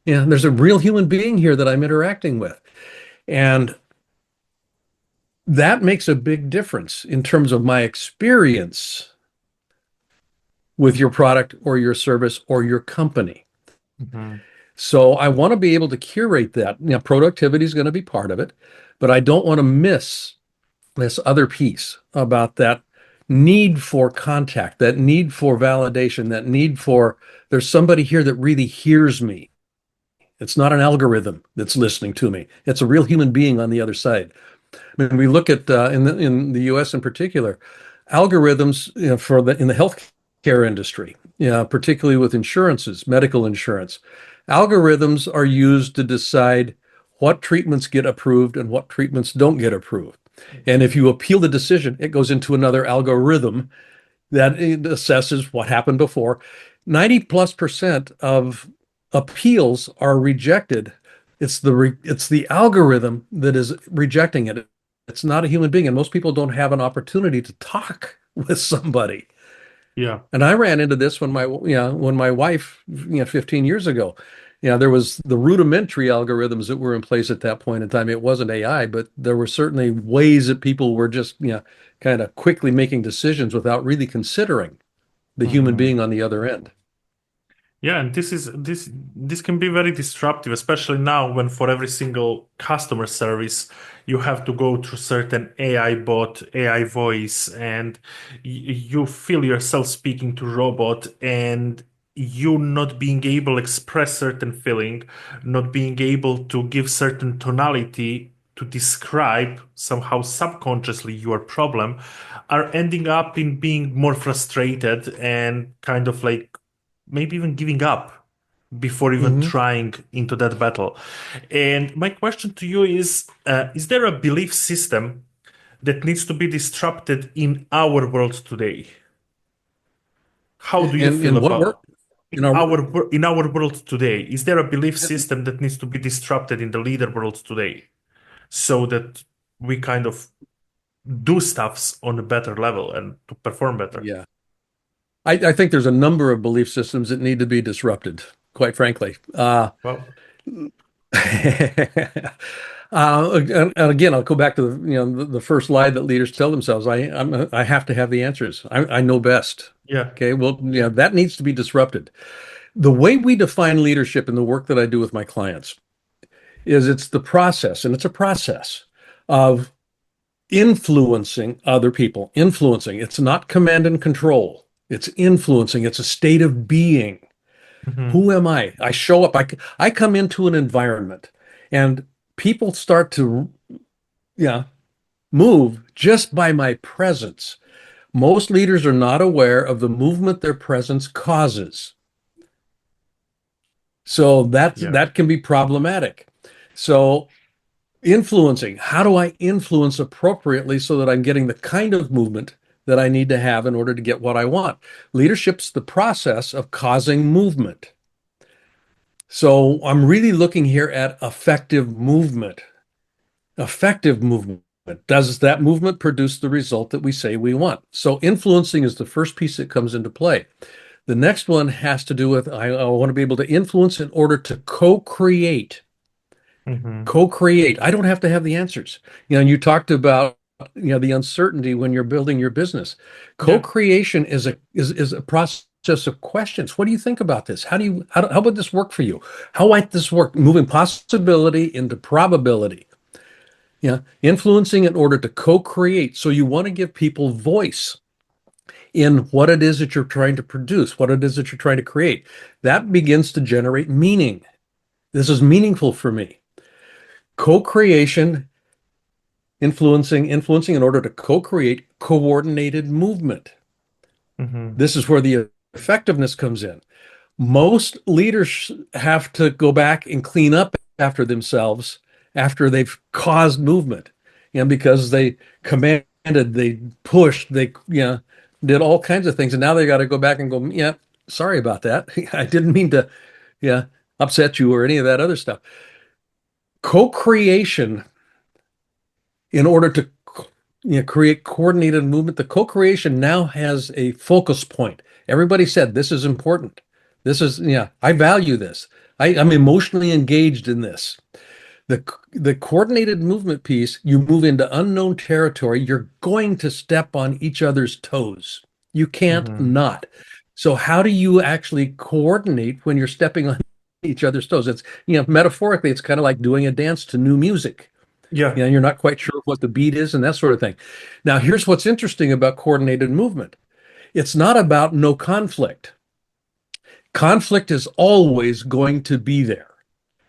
Yeah, there's a real human being here that I'm interacting with. And that makes a big difference in terms of my experience with your product or your service or your company. Hmm. So I want to be able to curate that. Productivity is going to be part of it, but I don't want to miss this other piece about that need for contact, that need for validation, that need for there's somebody here that really hears me. It's not an algorithm that's listening to me. It's a real human being on the other side. I mean, we look at in the U.S. in particular, algorithms, for the in the healthcare industry, particularly with insurances, medical insurance. Algorithms are used to decide what treatments get approved and what treatments don't get approved. And if you appeal the decision, it goes into another algorithm that assesses what happened before. 90+% of appeals are rejected. It's the algorithm that is rejecting it. It's not a human being, and most people don't have an opportunity to talk with somebody. Yeah. And I ran into this when my wife, 15 years ago, there was the rudimentary algorithms that were in place at that point in time. It wasn't AI, but there were certainly ways that people were just, kind of quickly making decisions without really considering the human Hmm. being on the other end. Yeah, and this can be very disruptive, especially now when for every single customer service you have to go through certain AI bot, AI voice, and you feel yourself speaking to robot, and you not being able to express certain feeling, not being able to give certain tonality to describe somehow subconsciously your problem, are ending up in being more frustrated and kind of like maybe even giving up before even Hmm. trying into that battle. And my question to you is there a belief system that needs to be disrupted in our world today? How do you feel In what work? about In our work? in our world today? Is there a belief system that needs to be disrupted in the leader world today so that we kind of do stuffs on a better level and to perform better? Yeah. I think there's a number of belief systems that need to be disrupted, quite frankly. Well, And again, I'll go back to the first lie that leaders tell themselves. I have to have the answers. I know best. yeah. Okay, well, yeah, that needs to be disrupted. The way we define leadership in the work that I do with my clients is it's the process, and it's a process of influencing other people. Influencing. It's not command and control. It's influencing. It's a state of being. Hmm. Who am I? I show up. I come into an environment and people start to, yeah, move just by my presence. Most leaders are not aware of the movement their presence causes. So Yeah. that can be problematic. So influencing, how do I influence appropriately so that I'm getting the kind of movement that I need to have in order to get what I want? Leadership's the process of causing movement. So I'm really looking here at effective movement. Effective movement. Does that movement produce the result that we say we want? So influencing is the first piece that comes into play. The next one has to do with I want to be able to influence in order to co-create. Hmm. Co-create. I don't have to have the answers. And you talked about the uncertainty when you're building your business. Yeah. Co-creation is a process of questions. What do you think about this? How would this work for you? How might this work? Moving possibility into probability. Yeah, influencing in order to co-create. So you want to give people voice in what it is that you're trying to produce, what it is that you're trying to create. That begins to generate meaning. This is meaningful for me. Co-creation, influencing in order to co-create coordinated movement. Hmm. This is where the effectiveness comes in. Most leaders have to go back and clean up after themselves after they've caused movement, because they commanded, they pushed, they, did all kinds of things. And now they got to go back and go, yeah, sorry about that. I didn't mean to, yeah, upset you or any of that other stuff. Co-creation in order to create coordinated movement. The co-creation now has a focus point. Everybody said this is important. This is, I value this. I'm emotionally engaged in this. The coordinated movement piece, you move into unknown territory. You're going to step on each other's toes. You can't Hmm. not. So how do you actually coordinate when you're stepping on each other's toes? It's, metaphorically, it's kind of like doing a dance to new music. Yeah. You're not quite sure what the beat is and that sort of thing. Now, here's what's interesting about coordinated movement. It's not about no conflict. Conflict is always going to be there.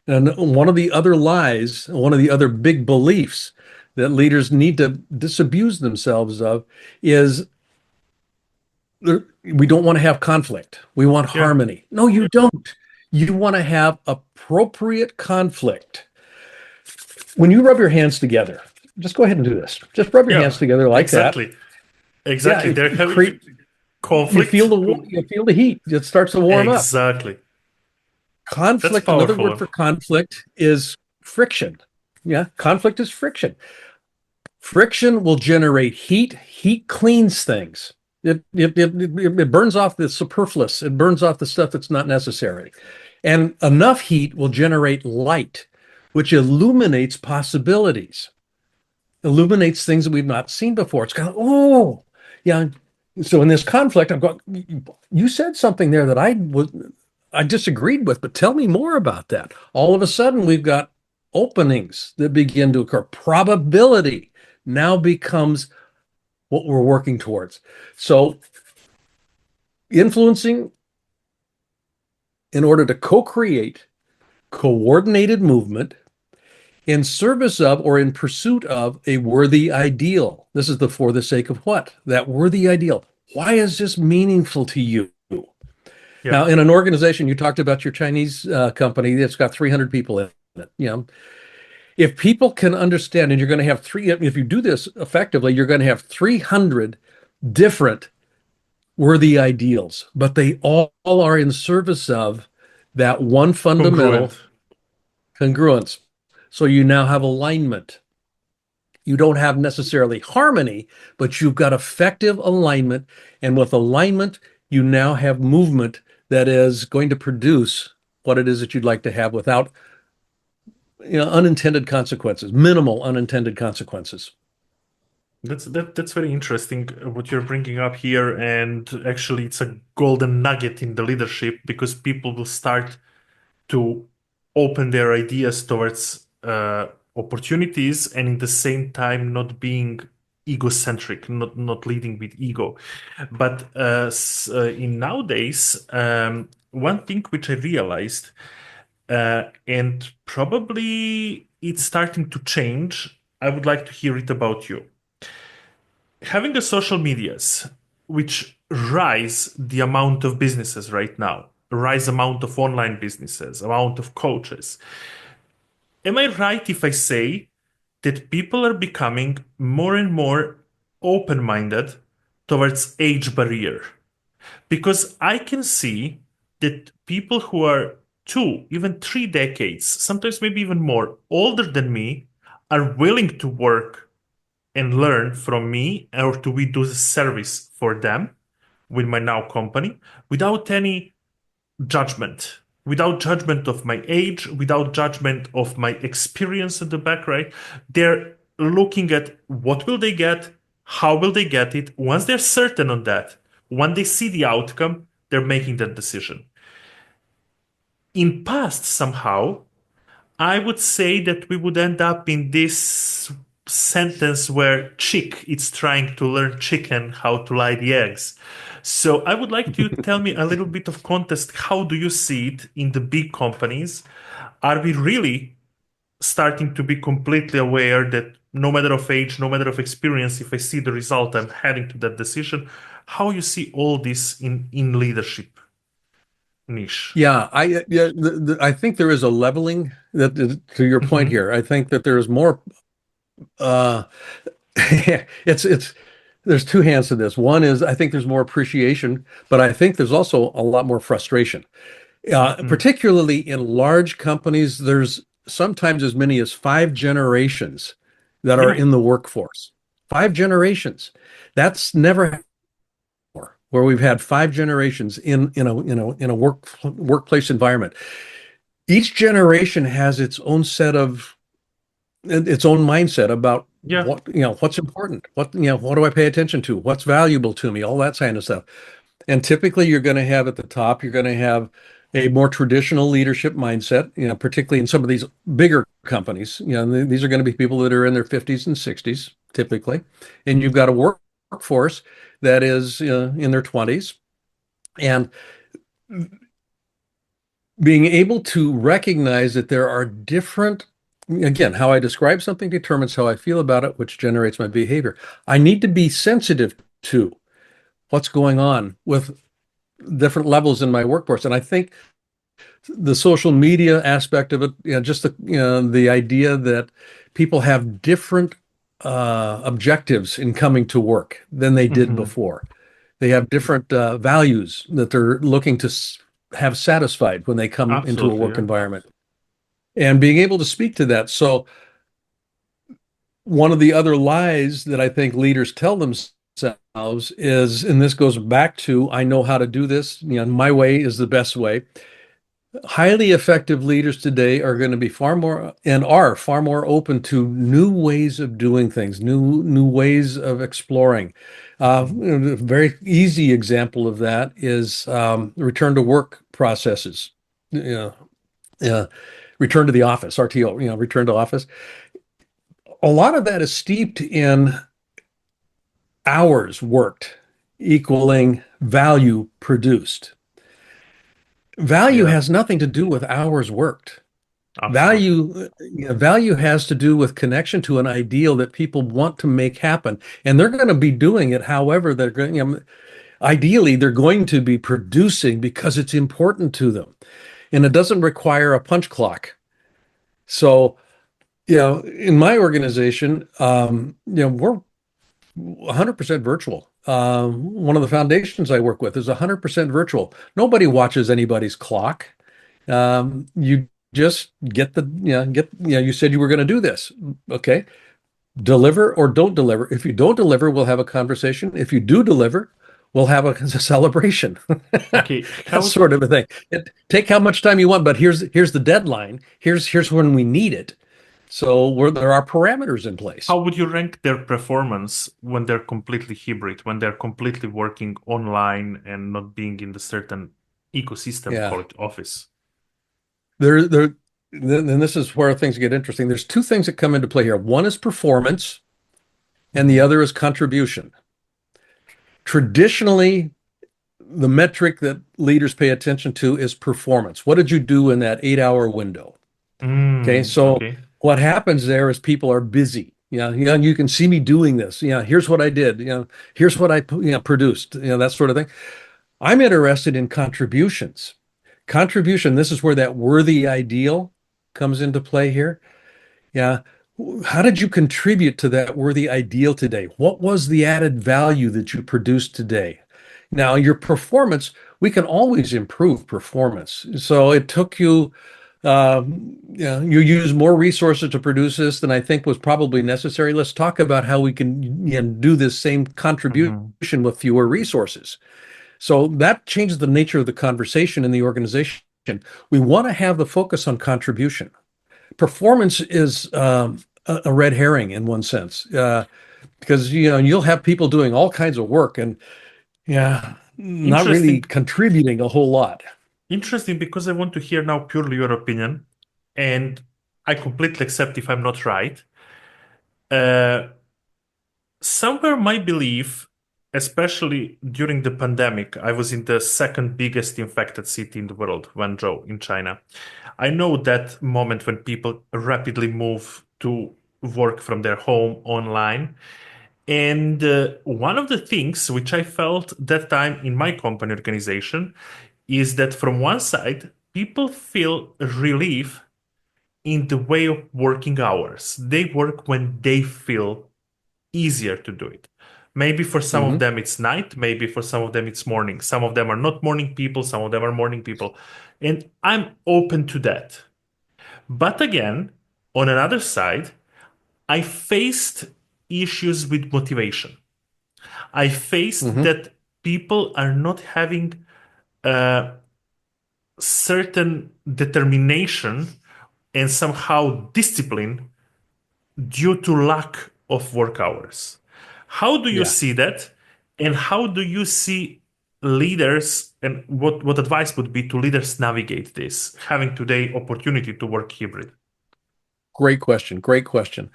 And one of the other lies, one of the other big beliefs that leaders need to disabuse themselves of is we don't want to have conflict. We want Yeah. harmony. No, you don't. You want to have appropriate conflict. When you rub your hands together, just go ahead and do this. Just rub your hands Yeah. together like that. Exactly. Yeah, Exactly. They're it having create conflict. you feel the heat. It starts to warm up. Exactly. That's Conflict, another word powerful. for conflict is friction. Yeah, conflict is friction. Friction will generate heat. Heat cleans things. It burns off the superfluous. It burns off the stuff that's not necessary. And enough heat will generate light, which illuminates possibilities, illuminates things that we've not seen before. It's kind of, oh, yeah. So in this conflict, I'm going, you said something there that I disagreed with, but tell me more about that. All of a sudden, we've got openings that begin to occur. Probability now becomes what we're working towards. So, influencing in order to co-create coordinated movement in service of or in pursuit of a worthy ideal. This is the for the sake of what? That worthy ideal. Why is this meaningful to you? Yeah. Now, in an organization, you talked about your Chinese company that's got 300 people in it. You know, if people can understand, and you're going to have if you do this effectively, you're going to have 300 different worthy ideals, but they all are in service of that one fundamental congruence. So you now have alignment. You don't have necessarily harmony, but you've got effective alignment. And with alignment, you now have movement that is going to produce what it is that you'd like to have without unintended consequences, minimal unintended consequences. That's very interesting what you're bringing up here, and actually it's a golden nugget in the leadership because people will start to open their ideas towards opportunities and in the same time not being egocentric, not leading with ego. But in nowadays, one thing which I realized, and probably it's starting to change, I would like to hear it about you. Having the social medias, which rise the amount of businesses right now, rise amount of online businesses, amount of coaches. Am I right if I say that people are becoming more and more open-minded towards age barrier? Because I can see that people who are 2, even 3 decades, sometimes maybe even more, older than me, are willing to work and learn from me, or to we do a service for them with my now company without any judgment, without judgment of my age, without judgment of my experience at the back, right? They're looking at what will they get, how will they get it. Once they're certain on that, when they see the outcome, they're making that decision. In past, somehow, I would say that we would end up in this sentence where chick is trying to learn chicken how to lay the eggs. So I would like you to tell me a little bit of context. How do you see it in the big companies? Are we really starting to be completely aware that no matter of age, no matter of experience, if I see the result, I'm heading to that decision? How you see all this in leadership niche? Yeah, I think there is a leveling that to your point here. I think that there is more. It's there's two hands to this. One is I think there's more appreciation, but I think there's also a lot more frustration. Particularly in large companies, there's sometimes as many as 5 generations that are in the workforce. 5 generations. That's never where we've had 5 generations in a workplace environment. Each generation has its own set of its own mindset about what's important, what do I pay attention to, what's valuable to me, all that kind of stuff. And typically you're going to have at the top, you're going to have a more traditional leadership mindset, particularly in some of these bigger companies. These are going to be people that are in their 50s and 60s typically, and you've got a workforce that is in their 20s, and being able to recognize that there are different, again, how I describe something determines how I feel about it, which generates my behavior. I need to be sensitive to what's going on with different levels in my workforce. And I think the social media aspect of it, just the idea that people have different objectives in coming to work than they did before. They have different values that they're looking to have satisfied when they come into a work environment, and being able to speak to that. So one of the other lies that I think leaders tell themselves is, and this goes back to, I know how to do this, my way is the best way. Highly effective leaders today are going to be far more open to new ways of doing things, new ways of exploring. A very easy example of that is return to work processes. You know, return to the office, RTO, return to office. A lot of that is steeped in hours worked equaling value produced. Value Yeah, has nothing to do with hours worked. absolutely. Value has to do with connection to an ideal that people want to make happen, and they're going to be doing it. However, they're going. Ideally, they're going to be producing because it's important to them, and it doesn't require a punch clock. So, in my organization, we're 100% virtual. One of the foundations I work with is 100% virtual. Nobody watches anybody's clock. You just get you said you were going to do this. Okay. Deliver or don't deliver. If you don't deliver, we'll have a conversation. If you do deliver, we'll have a celebration. Okay, That how sort of a thing. Take how much time you want, but here's the deadline. Here's when we need it. So there are parameters in place. how would you rank their performance when they're completely hybrid, when they're completely working online and not being in the certain ecosystem Yeah. called office? There, then this is where things get interesting. There's two things that come into play here. One is performance, and the Mhm. other is contribution. Traditionally, the metric that leaders pay attention to is performance. What did you do in that 8-hour window? Okay, so Okay. what happens there is people are busy. You can see me doing this. Here's what I did. Here's what I produced. That sort of thing. I'm interested in contributions. Contribution, this is where that worthy ideal comes into play here. Yeah. How did you contribute to that worthy ideal today? What was the added value that you produced today? Now, your performance, we can always improve performance. So it took you, you use more resources to produce this than I think was probably necessary. Let's talk about how we can do this same Mhm. contribution with fewer resources. So that changes the nature of the conversation in the organization. We want to have the focus on contribution. Performance is a red herring in one sense, because you'll have people doing all kinds of work and not really Interesting. contributing a whole lot. Interesting because I want to hear now purely your opinion, and I completely accept if I'm not right. Uh, Somewhere my belief, especially during the pandemic, I was in the second biggest infected city in the world, Guangzhou in China. I know that moment when people rapidly move to work from their home online. And one of the things which I felt that time in my company organization is that from one side, people feel relief in the way of working hours. They work when they feel easier to do it. Maybe for some of Hmm. them it's night, maybe for some of them it's morning. Some of them are not morning people, some of them are morning people. And I'm open to that. But again, on another side, I faced issues with motivation. I faced Hmm. that people are not having a certain determination and somehow discipline due to lack of work hours. How do you Yeah, see that? And how do you see leaders and what advice would be to leaders navigate this, having today opportunity to work hybrid? great question. Great question.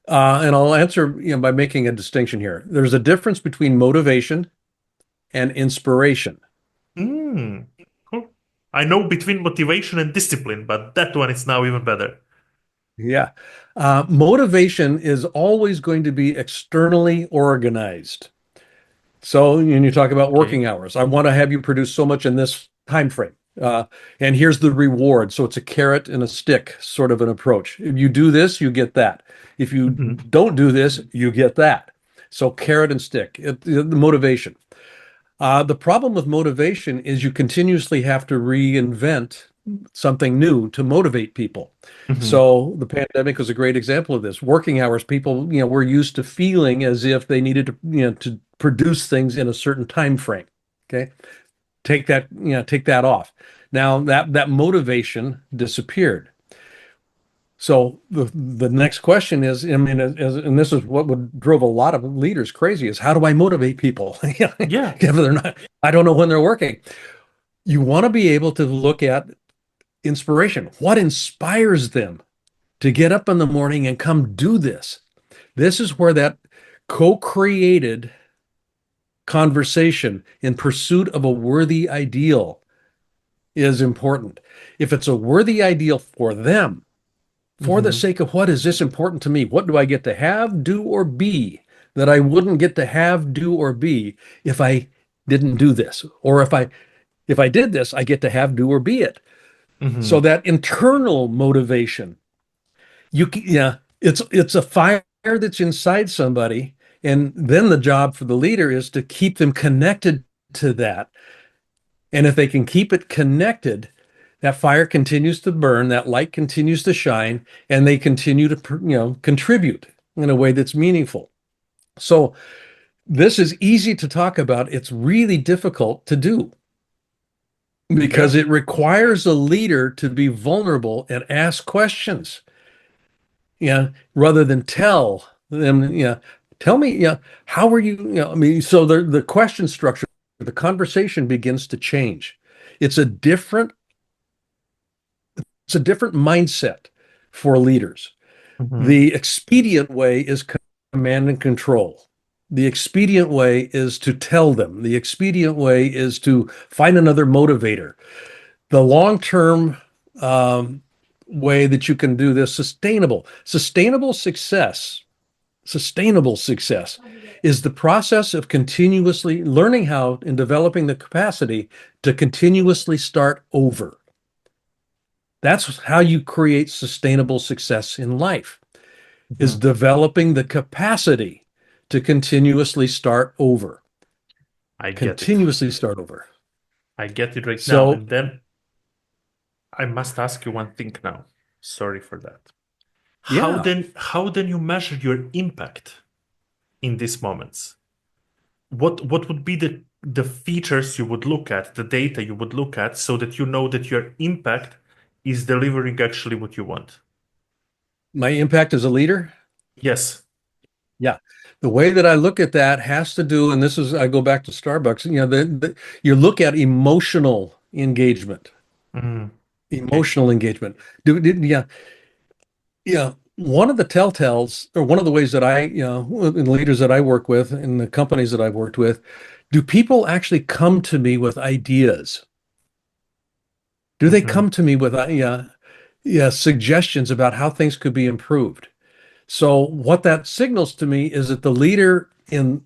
And I'll answer by making a distinction here. There's a difference between motivation and inspiration. Hmm, cool. I know between motivation and discipline, but that one is now even better. Yeah. Motivation is always going to be externally organized. So when you talk about Okay. working hours, I want to have you produce so much in this time frame. And here's the reward. So it's a carrot and a stick sort of an approach. If you do this, you get that. If you Mhm. don't do this, you get that. So carrot and stick, the motivation. The problem with motivation is you continuously have to reinvent something new to motivate people. Mhm. So the pandemic was a great example of this. Working hours, people, were used to feeling as if they needed to produce things in a certain time frame. Okay. Take that off. Now that motivation disappeared. So the next question is, I mean, and this is what would drove a lot of leaders crazy is how do I motivate people? Yeah. If they're not, I don't know when they're working. You want to be able to look at inspiration. What inspires them to get up in the morning and come do this? This is where that co-created conversation in pursuit of a worthy ideal is important. If it's a worthy ideal for them, for the sake of what is this important to me? What do I get to have, do, or be that I wouldn't get to have, do, or be if I didn't do this? Or if I did this, I get to have, do, or be it. Hmm. So that internal motivation, yeah, it's a fire that's inside somebody, and then the job for the leader is to keep them connected to that. And if they can keep it connected, that fire continues to burn, that light continues to shine, and they continue to, contribute in a way that's meaningful. So this is easy to talk about. It's really difficult to do because Yeah. it requires a leader to be vulnerable and ask questions, rather than tell them, tell me, how are you, I mean, so the question structure, the conversation begins to change. It's a different It's a different mindset for leaders. Hmm. The expedient way is command and control. The expedient way is to tell them. The expedient way is to find another motivator. The long-term way that you can do this, sustainable success is the process of continuously learning how and developing the capacity to continuously start over. That's how you create sustainable success in life, is Hmm. developing the capacity to continuously start over, I get it. continuously start over. I get it right now. So, And then I must ask you one thing now. Sorry for that. yeah, How then you measure your impact in these moments? What would be the features you would look at, the data you would look at, so that you know that your impact is delivering actually what you want? my impact as a leader, Yes. yeah. The way that I look at that has to do, and this is, I go back to Starbucks, you look at emotional engagement, Mm. Okay. emotional engagement. Yeah, yeah. One of the telltales, or one of the ways that in the leaders that I work with, in the companies that I've worked with, do people actually come to me with ideas? Do they Hmm. come to me with suggestions about how things could be improved? So what that signals to me is that the leader in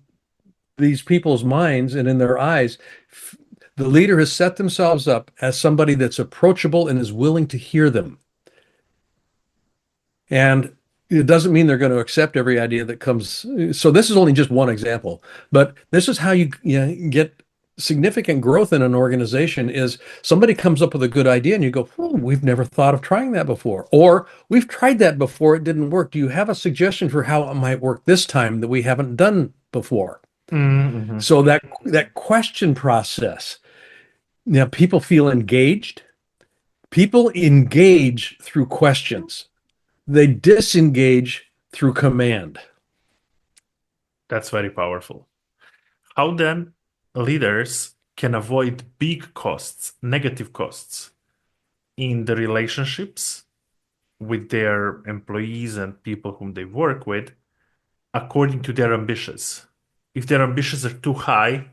these people's minds and in their eyes, the leader has set themselves up as somebody that's approachable and is willing to hear them. And it doesn't mean they're going to accept every idea that comes. So this is only just one example, but this is how you get significant growth in an organization is somebody comes up with a good idea and you go, we've never thought of trying that before. Or we've tried that before, it didn't work. Do you have a suggestion for how it might work this time that we haven't done before? Hmm. So that question process, people feel engaged. People engage through questions. They disengage through command. That's very powerful. How then leaders can avoid big costs, negative costs in the relationships with their employees and people whom they work with according to their ambitions. If their ambitions are too high,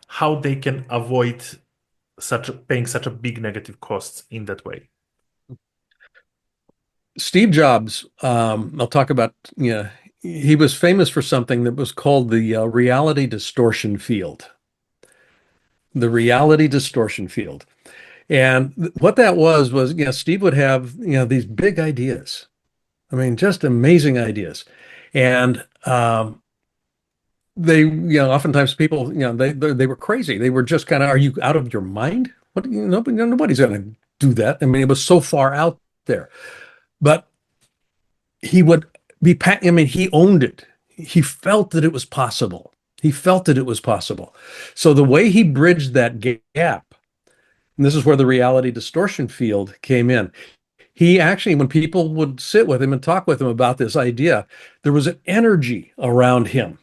how they can avoid paying such a big negative costs in that way. Steve Jobs, I'll talk about, he was famous for something that was called the reality distortion field. The reality distortion field. And what that was, Steve would have, these big ideas. I mean, just amazing ideas. And oftentimes people, they were crazy. They were just kind of, are you out of your mind? What, nobody's going to do that. I mean, it was so far out there. But he would I mean, he owned it. He felt that it was possible. He felt that it was possible. So the way he bridged that gap, and this is where the reality distortion field came in. he actually, when people would sit with him and talk with him about this idea, there was an energy around him,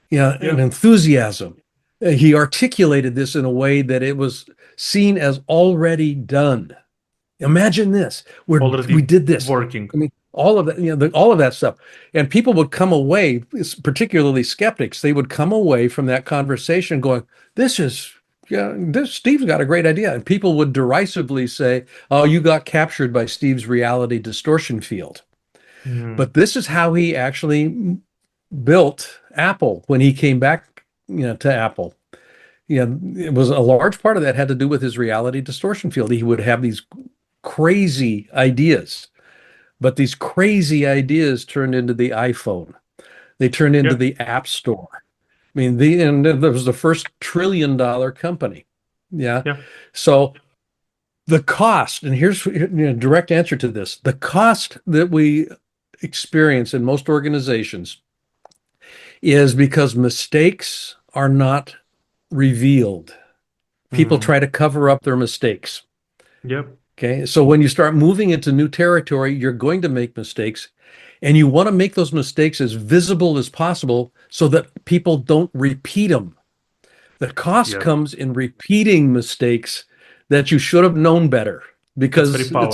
yeah, an Yeah. enthusiasm. He articulated this in a way that it was seen as already done. Imagine this. We Already did this. working. I mean, all of that, all of that stuff. And people would come away, particularly skeptics, they would come away from that conversation going, this is, yeah, this Steve's got a great idea. And people would derisively say, oh, you got captured by Steve's reality distortion field. Mm. But this is how he actually built Apple when he came back, to Apple. Yeah, it was a large part of that had to do with his reality distortion field. He would have these crazy ideas, but these crazy ideas turned into the iPhone. They turned into Yeah. the App Store. I mean, and that was the first $1 trillion company. Yeah. Yeah. So the cost, and here's a direct answer to this: the cost that we experience in most organizations is because mistakes are not revealed. People Mm. try to cover up their mistakes. Yep. Okay. So when you start moving into new territory, you're going to make mistakes, and you want to make those mistakes as visible as possible so that people don't repeat them. The cost Yep. comes in repeating mistakes that you should have known better That's very because powerful.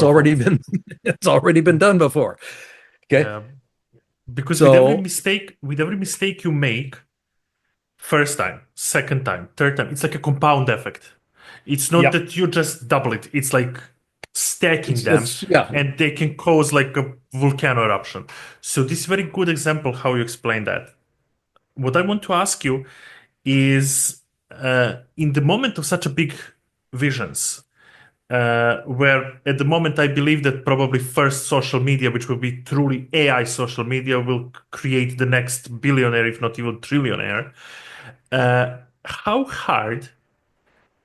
it's already been done before. Okay. Yeah. Because So, with every mistake you make, first time, second time, third time, it's like a compound effect. It's not yeah, that you just double it. It's like stacking them, yeah. and they can cause like a volcano eruption. So this is a very good example how you explain that. What I want to ask you is, in the moment of such a big visions, where at the moment I believe that probably first social media, which will be truly AI social media, will create the next billionaire, if not even trillionaire. How hard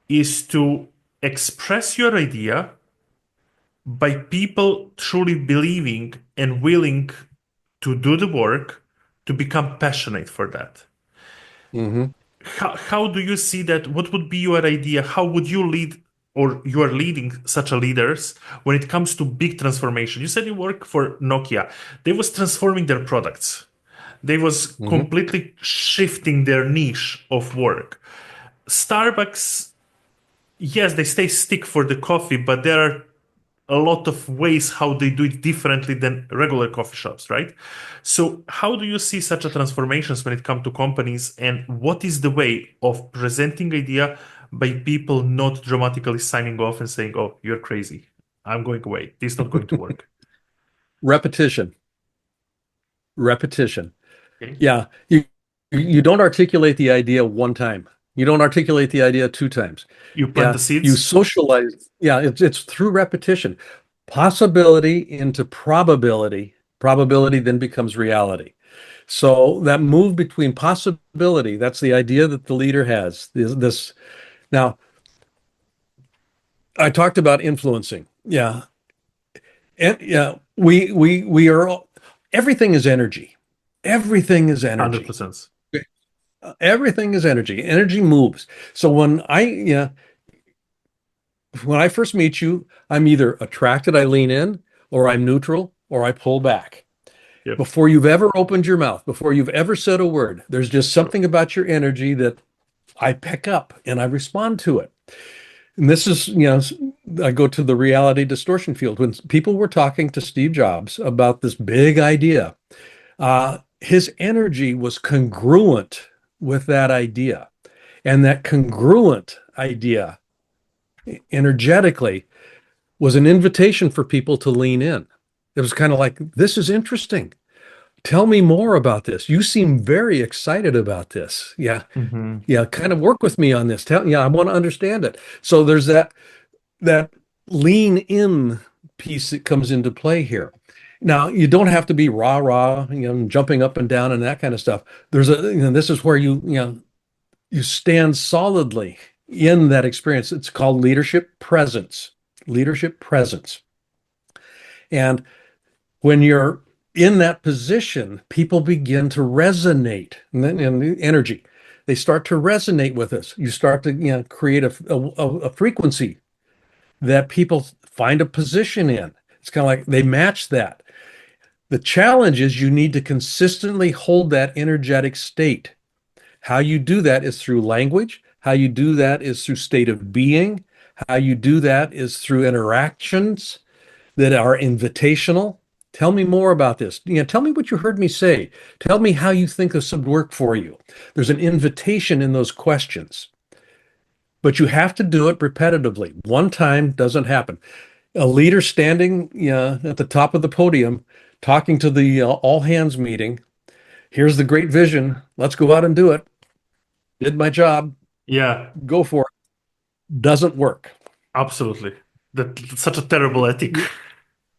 is to express your idea by people truly believing and willing to do the work to become passionate for that? Hmm. How do you see that? What would be your idea? How would you lead, or you are leading such a leaders when it comes to big transformation? You said you work for Nokia. They was transforming their products. They was Hmm. completely shifting their niche of work. Starbucks, yes, they stay stick for the coffee, but there are a lot of ways how they do it differently than regular coffee shops, right? So how do you see such a transformations when it comes to companies, and what is the way of presenting idea by people not dramatically signing off and saying, oh, you're crazy, I'm going away, this is not going to work? Repetition, repetition. Okay. Yeah. You don't articulate the idea one time. You don't articulate the idea two times. You plant Yeah. the You seeds. socialize. Yeah. It's through repetition. Possibility into probability. Probability then becomes reality. So that move between possibility, that's the idea that the leader has. This now, I talked about influencing. Yeah. And yeah, we are everything is energy. Everything is energy. 100%. Everything is energy. Energy moves. So when I first meet you, I'm either attracted, I lean in, or I'm neutral, or I pull back. Yep. Before you've ever opened your mouth, before you've ever said a word, there's just something about your energy that I pick up and I respond to it. And this is, I go to the reality distortion field. When people were talking to Steve Jobs about this big idea, his energy was congruent with that idea. And that congruent idea energetically was an invitation for people to lean in. It was kind of like, this is interesting. Tell me more about this. You seem very excited about this. Yeah. Mm-hmm. Yeah. Kind of work with me on this. Yeah, I want to understand it. So there's that lean in piece that comes into play here. Now, you don't have to be rah, jumping up and down and that kind of stuff. This is where you stand solidly in that experience. It's called leadership presence. Leadership presence. And when you're in that position, people begin to resonate, and the energy. They start to resonate with us. You start to create a frequency that people find a position in. It's kind of like they match that. The challenge is you need to consistently hold that energetic state. How you do that is through language. How you do that is through state of being. How you do that is through interactions that are invitational. Tell me more about this. Tell me what you heard me say. Tell me how you think this would work for you. There's an invitation in those questions, but you have to do it repetitively. One time doesn't happen. A leader standing, at the top of the podium, talking to the all hands meeting. Here's the great vision. Let's go out and do it. Did my job. Yeah, Go for it. Doesn't work. absolutely. That's such a terrible ethic.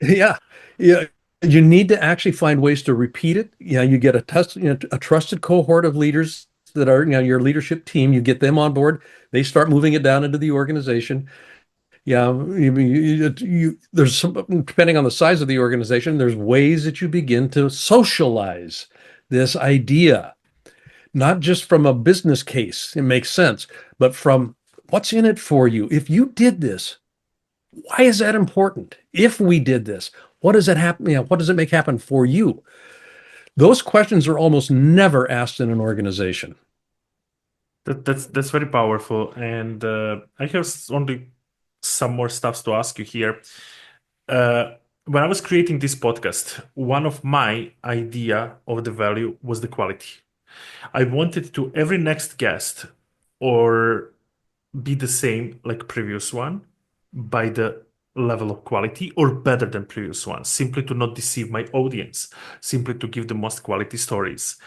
Yeah. Yeah. You need to actually find ways to repeat it. You get a trusted cohort of leaders that are, your leadership team. You get them on board. They start moving it down into the organization. Yeah, there's some, depending on the size of the organization, there's ways that you begin to socialize this idea, not just from a business case, it makes sense, but from what's in it for you. If you did this, why is that important? If we did this, what does it happen? What does it make happen for you? Those questions are almost never asked in an organization. That's very powerful, and I have only some more stuff to ask you here. When I was creating this podcast, one of my idea of the value was the quality. I wanted to every next guest or be the same like previous one by the level of quality or better than previous ones, simply to not deceive my audience, simply to give the most quality stories.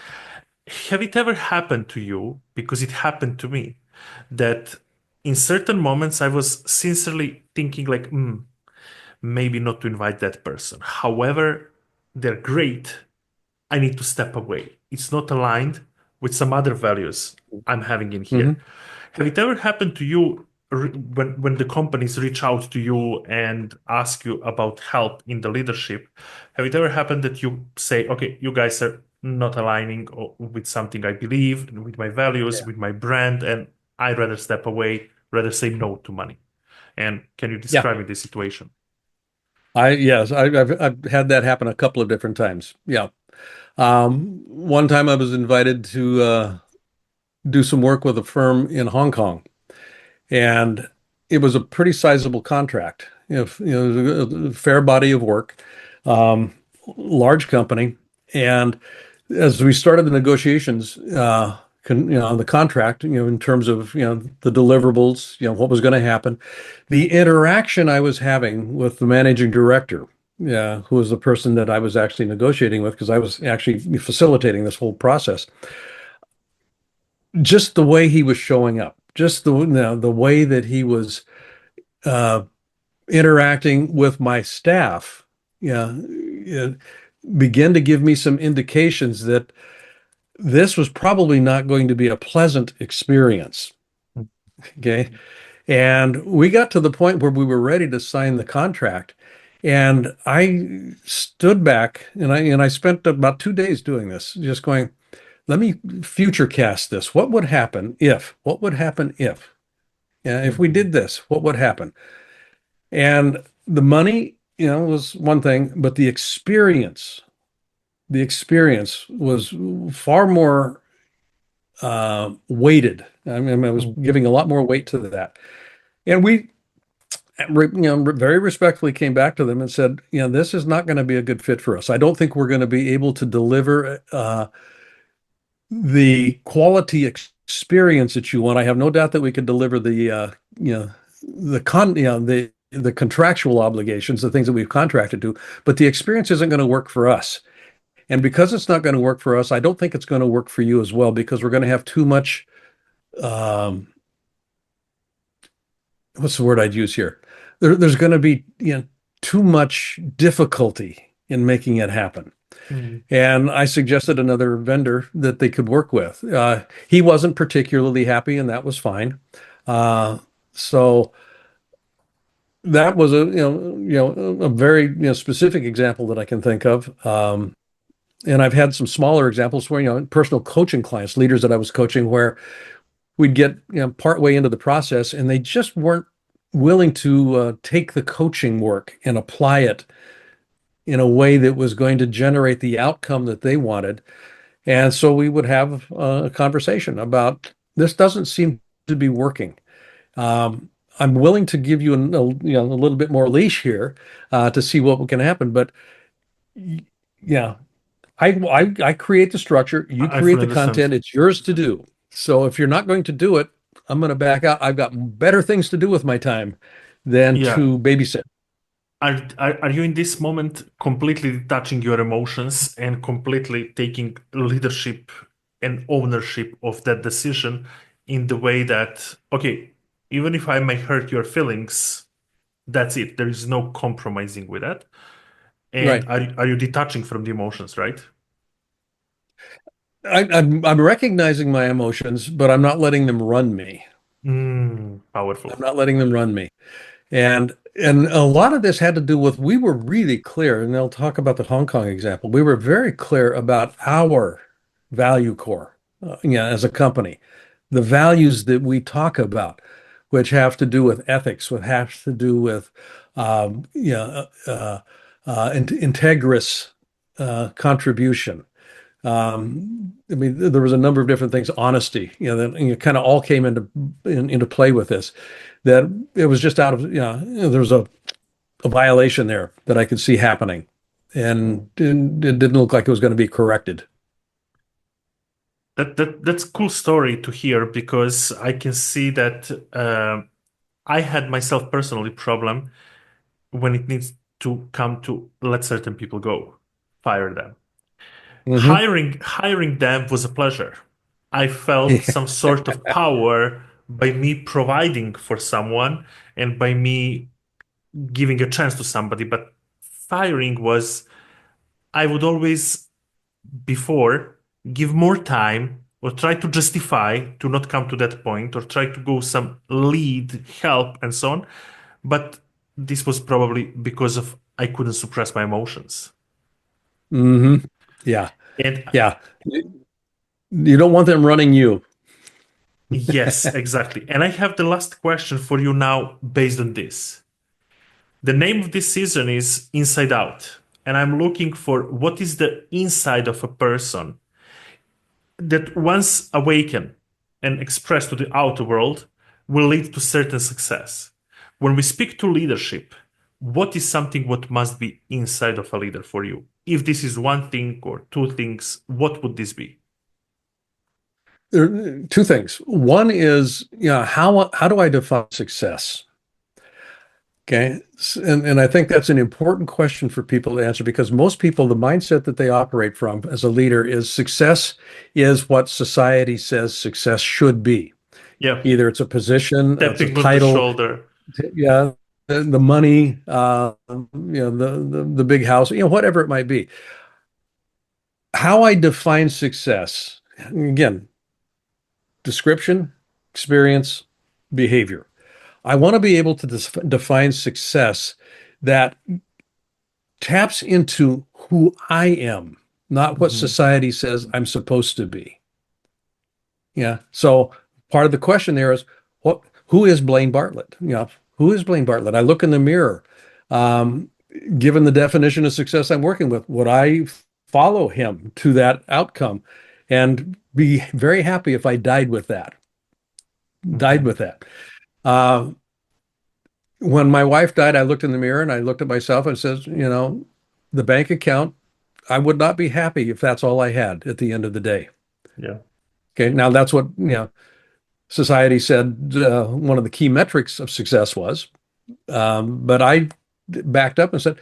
Have it ever happened to you, because it happened to me, that in certain moments I was sincerely thinking like, maybe not to invite that person. However, they're great. I need to step away. It's not aligned with some other values I'm having in here. Have it ever happened to you when the companies reach out to you and ask you about help in the leadership? Have it ever happened that you say, okay, you guys are not aligning with something I believe, with my values, with my brand, and I'd rather step away, rather say no to money? And can you describe me this situation? Yes, I've had that happen a couple of different times. Yeah. One time I was invited to do some work with a firm in Hong Kong, and it was a pretty sizable contract. If it was a fair body of work, large company, and as we started the negotiations, on the contract, in terms of the deliverables, what was going to happen, the interaction I was having with the managing director, who was the person that I was actually negotiating with, because I was actually facilitating this whole process. Just the way he was showing up, just the way that he was interacting with my staff, began to give me some indications that this was probably not going to be a pleasant experience. Okay. And we got to the point where we were ready to sign the contract. And I stood back and I spent about 2 days doing this, just going, let me future cast this. What would happen if? What would happen if? If we did this, what would happen? And the money, was one thing, but the experience was far more weighted. I mean, I was giving a lot more weight to that. And we, very respectfully came back to them and said, this is not going to be a good fit for us. I don't think we're going to be able to deliver the quality experience that you want. I have no doubt that we could deliver the contractual obligations, the things that we've contracted to, but the experience isn't going to work for us. And because it's not going to work for us, I don't think it's going to work for you as well, because we're going to have too much, what's the word I'd use here? There's going to be too much difficulty in making it happen. And I suggested another vendor that they could work with. He wasn't particularly happy, and that was fine. So that was a very specific example that I can think of. And I've had some smaller examples where, personal coaching clients, leaders that I was coaching, where we'd get, partway into the process and they just weren't willing to take the coaching work and apply it in a way that was going to generate the outcome that they wanted. And so we would have a conversation about this doesn't seem to be working. I'm willing to give you a little bit more leash here to see what can happen. But yeah, I create the structure, you I create fully the understand. content, it's yours to do. So if you're not going to do it, I'm going to back out. I've got better things to do with my time than Yeah. to babysit. Are you in this moment completely detaching your emotions and completely taking leadership and ownership of that decision in the way that, okay, even if I may hurt your feelings, that's it. There is no compromising with that. And Right. are you detaching from the emotions, right? I'm recognizing my emotions, but I'm not letting them run me. I'm Powerful. not letting them run me. And a lot of this had to do with we were really clear, and they'll talk about the Hong Kong example. We were very clear about our value core, as a company, the values that we talk about, which have to do with ethics, what has to do with integrous contribution. I mean, there was a number of different things. Honesty, that kind of all came into play with this. That it was just out of, there was a violation there that I could see happening, and it didn't look like it was going to be corrected. That's a cool story to hear because I can see that I had myself personally problem when it needs to come to let certain people go, fire them. Hmm. Hiring them was a pleasure. I felt Yeah. some sort of power by me providing for someone and by me giving a chance to somebody. But firing was, I would always before give more time or try to justify to not come to that point or try to go some lead help and so on, but this was probably because of I couldn't suppress my emotions. Hmm. Yeah. And Yeah. You don't want them running you. yes, exactly. And I have the last question for you now based on this. The name of this season is Inside Out, and I'm looking for what is the inside of a person that once awakened and expressed to the outer world will lead to certain success. When we speak to leadership, what is something what must be inside of a leader for you? If this is one thing or two things, what would this be? There are two things. One is, how do I define success? Okay. And I think that's an important question for people to answer because most people, the mindset that they operate from as a leader is success is what society says success should be. Yeah, Either it's a position, it's a tapping on the title, shoulder. yeah, the money, the big house, whatever it might be. How I define success, again, description, experience, behavior. I want to be able to define success that taps into who I am, not what Mhm. society says I'm supposed to be. Yeah. So part of the question there is who is Blaine Bartlett? Who is Blaine Bartlett? I look in the mirror. Um, Given the definition of success I'm working with, would I follow him to that outcome and be very happy if I died with that? Died Mhm. with that. Uh, when my wife died, I looked in the mirror and I looked at myself and says, the bank account, I would not be happy if that's all I had at the end of the day. Yeah. Okay. Now that's what, society said one of the key metrics of success was. But I backed up and said,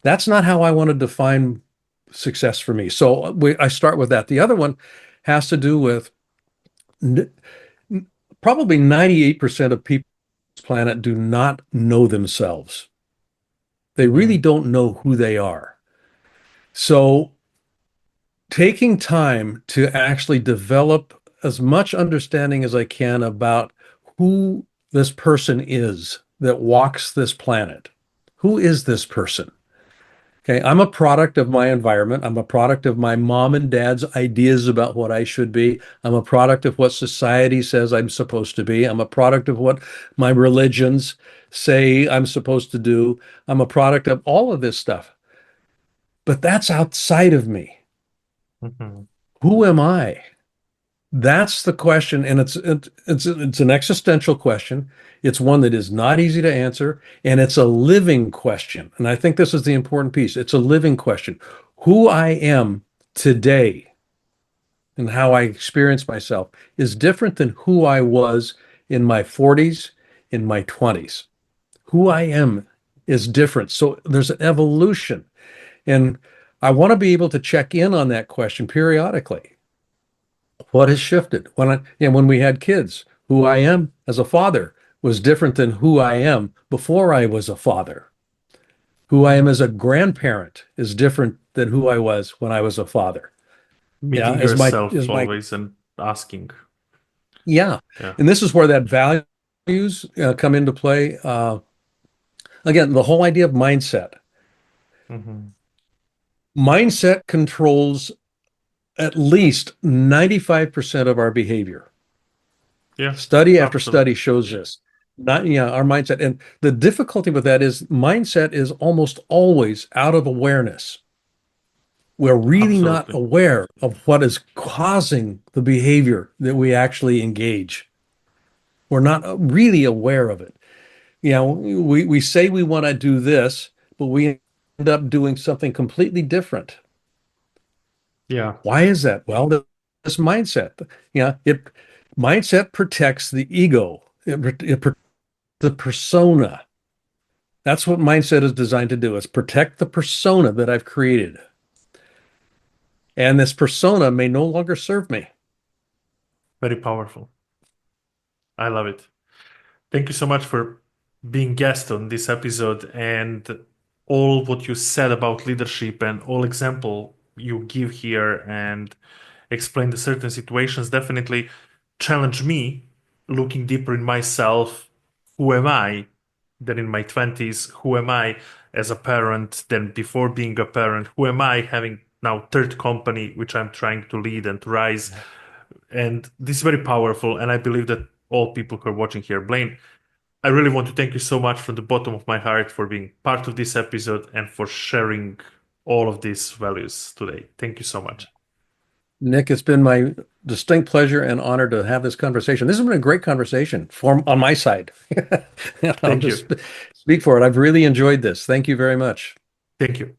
that's not how I want to define success for me. So I start with that. The other one has to do with probably 98% of people on this planet do not know themselves. They really Mhm. don't know who they are. So taking time to actually develop as much understanding as I can about who this person is that walks this planet. Who is this person? Okay, I'm a product of my environment. I'm a product of my mom and dad's ideas about what I should be. I'm a product of what society says I'm supposed to be. I'm a product of what my religions say I'm supposed to do. I'm a product of all of this stuff. But that's outside of me. Mhm. Who am I? That's the question, and it's an existential question. It's one that is not easy to answer, and it's a living question. And I think this is the important piece. It's a living question. Who I am today and how I experience myself is different than who I was in my 40s, in my 20s. Who I am is different. So there's an evolution, and I want to be able to check in on that question periodically. What has shifted? When we had kids, who I am as a father was different than who I am before I was a father. Who I am as a grandparent is different than who I was when I was a father. Yeah, Meeting as my yourself as my always and asking. yeah, Yeah. and this is where that values come into play. Again, the whole idea of mindset. Hmm. Mindset controls at least 95% of our behavior. Yeah, Study after study absolutely. shows this. Not, yeah, our mindset. And the difficulty with that is mindset is almost always out of awareness. We're really not Absolutely. aware of what is causing the behavior that we actually engage. We're not really aware of it. We say we want to do this, but we end up doing something completely different. Yeah. Why is that? Well, this mindset, it mindset protects the ego. It the persona. That's what mindset is designed to do, is protect the persona that I've created. And this persona may no longer serve me. Very powerful. I love it. Thank you so much for being guest on this episode and all what you said about leadership and all example you give here and explain the certain situations definitely challenge me looking deeper in myself. Who am I then in my 20s? Who am I as a parent then before being a parent? Who am I having now third company which I'm trying to lead and to rise? And this is very powerful. And I believe that all people who are watching here, Blaine, I really want to thank you so much from the bottom of my heart for being part of this episode and for sharing all of these values today. Thank you so much. Nick, it's been my distinct pleasure and honor to have this conversation. This has been a great conversation on my side. I'll Thank just you. speak for it. I've really enjoyed this. Thank you very much. Thank you.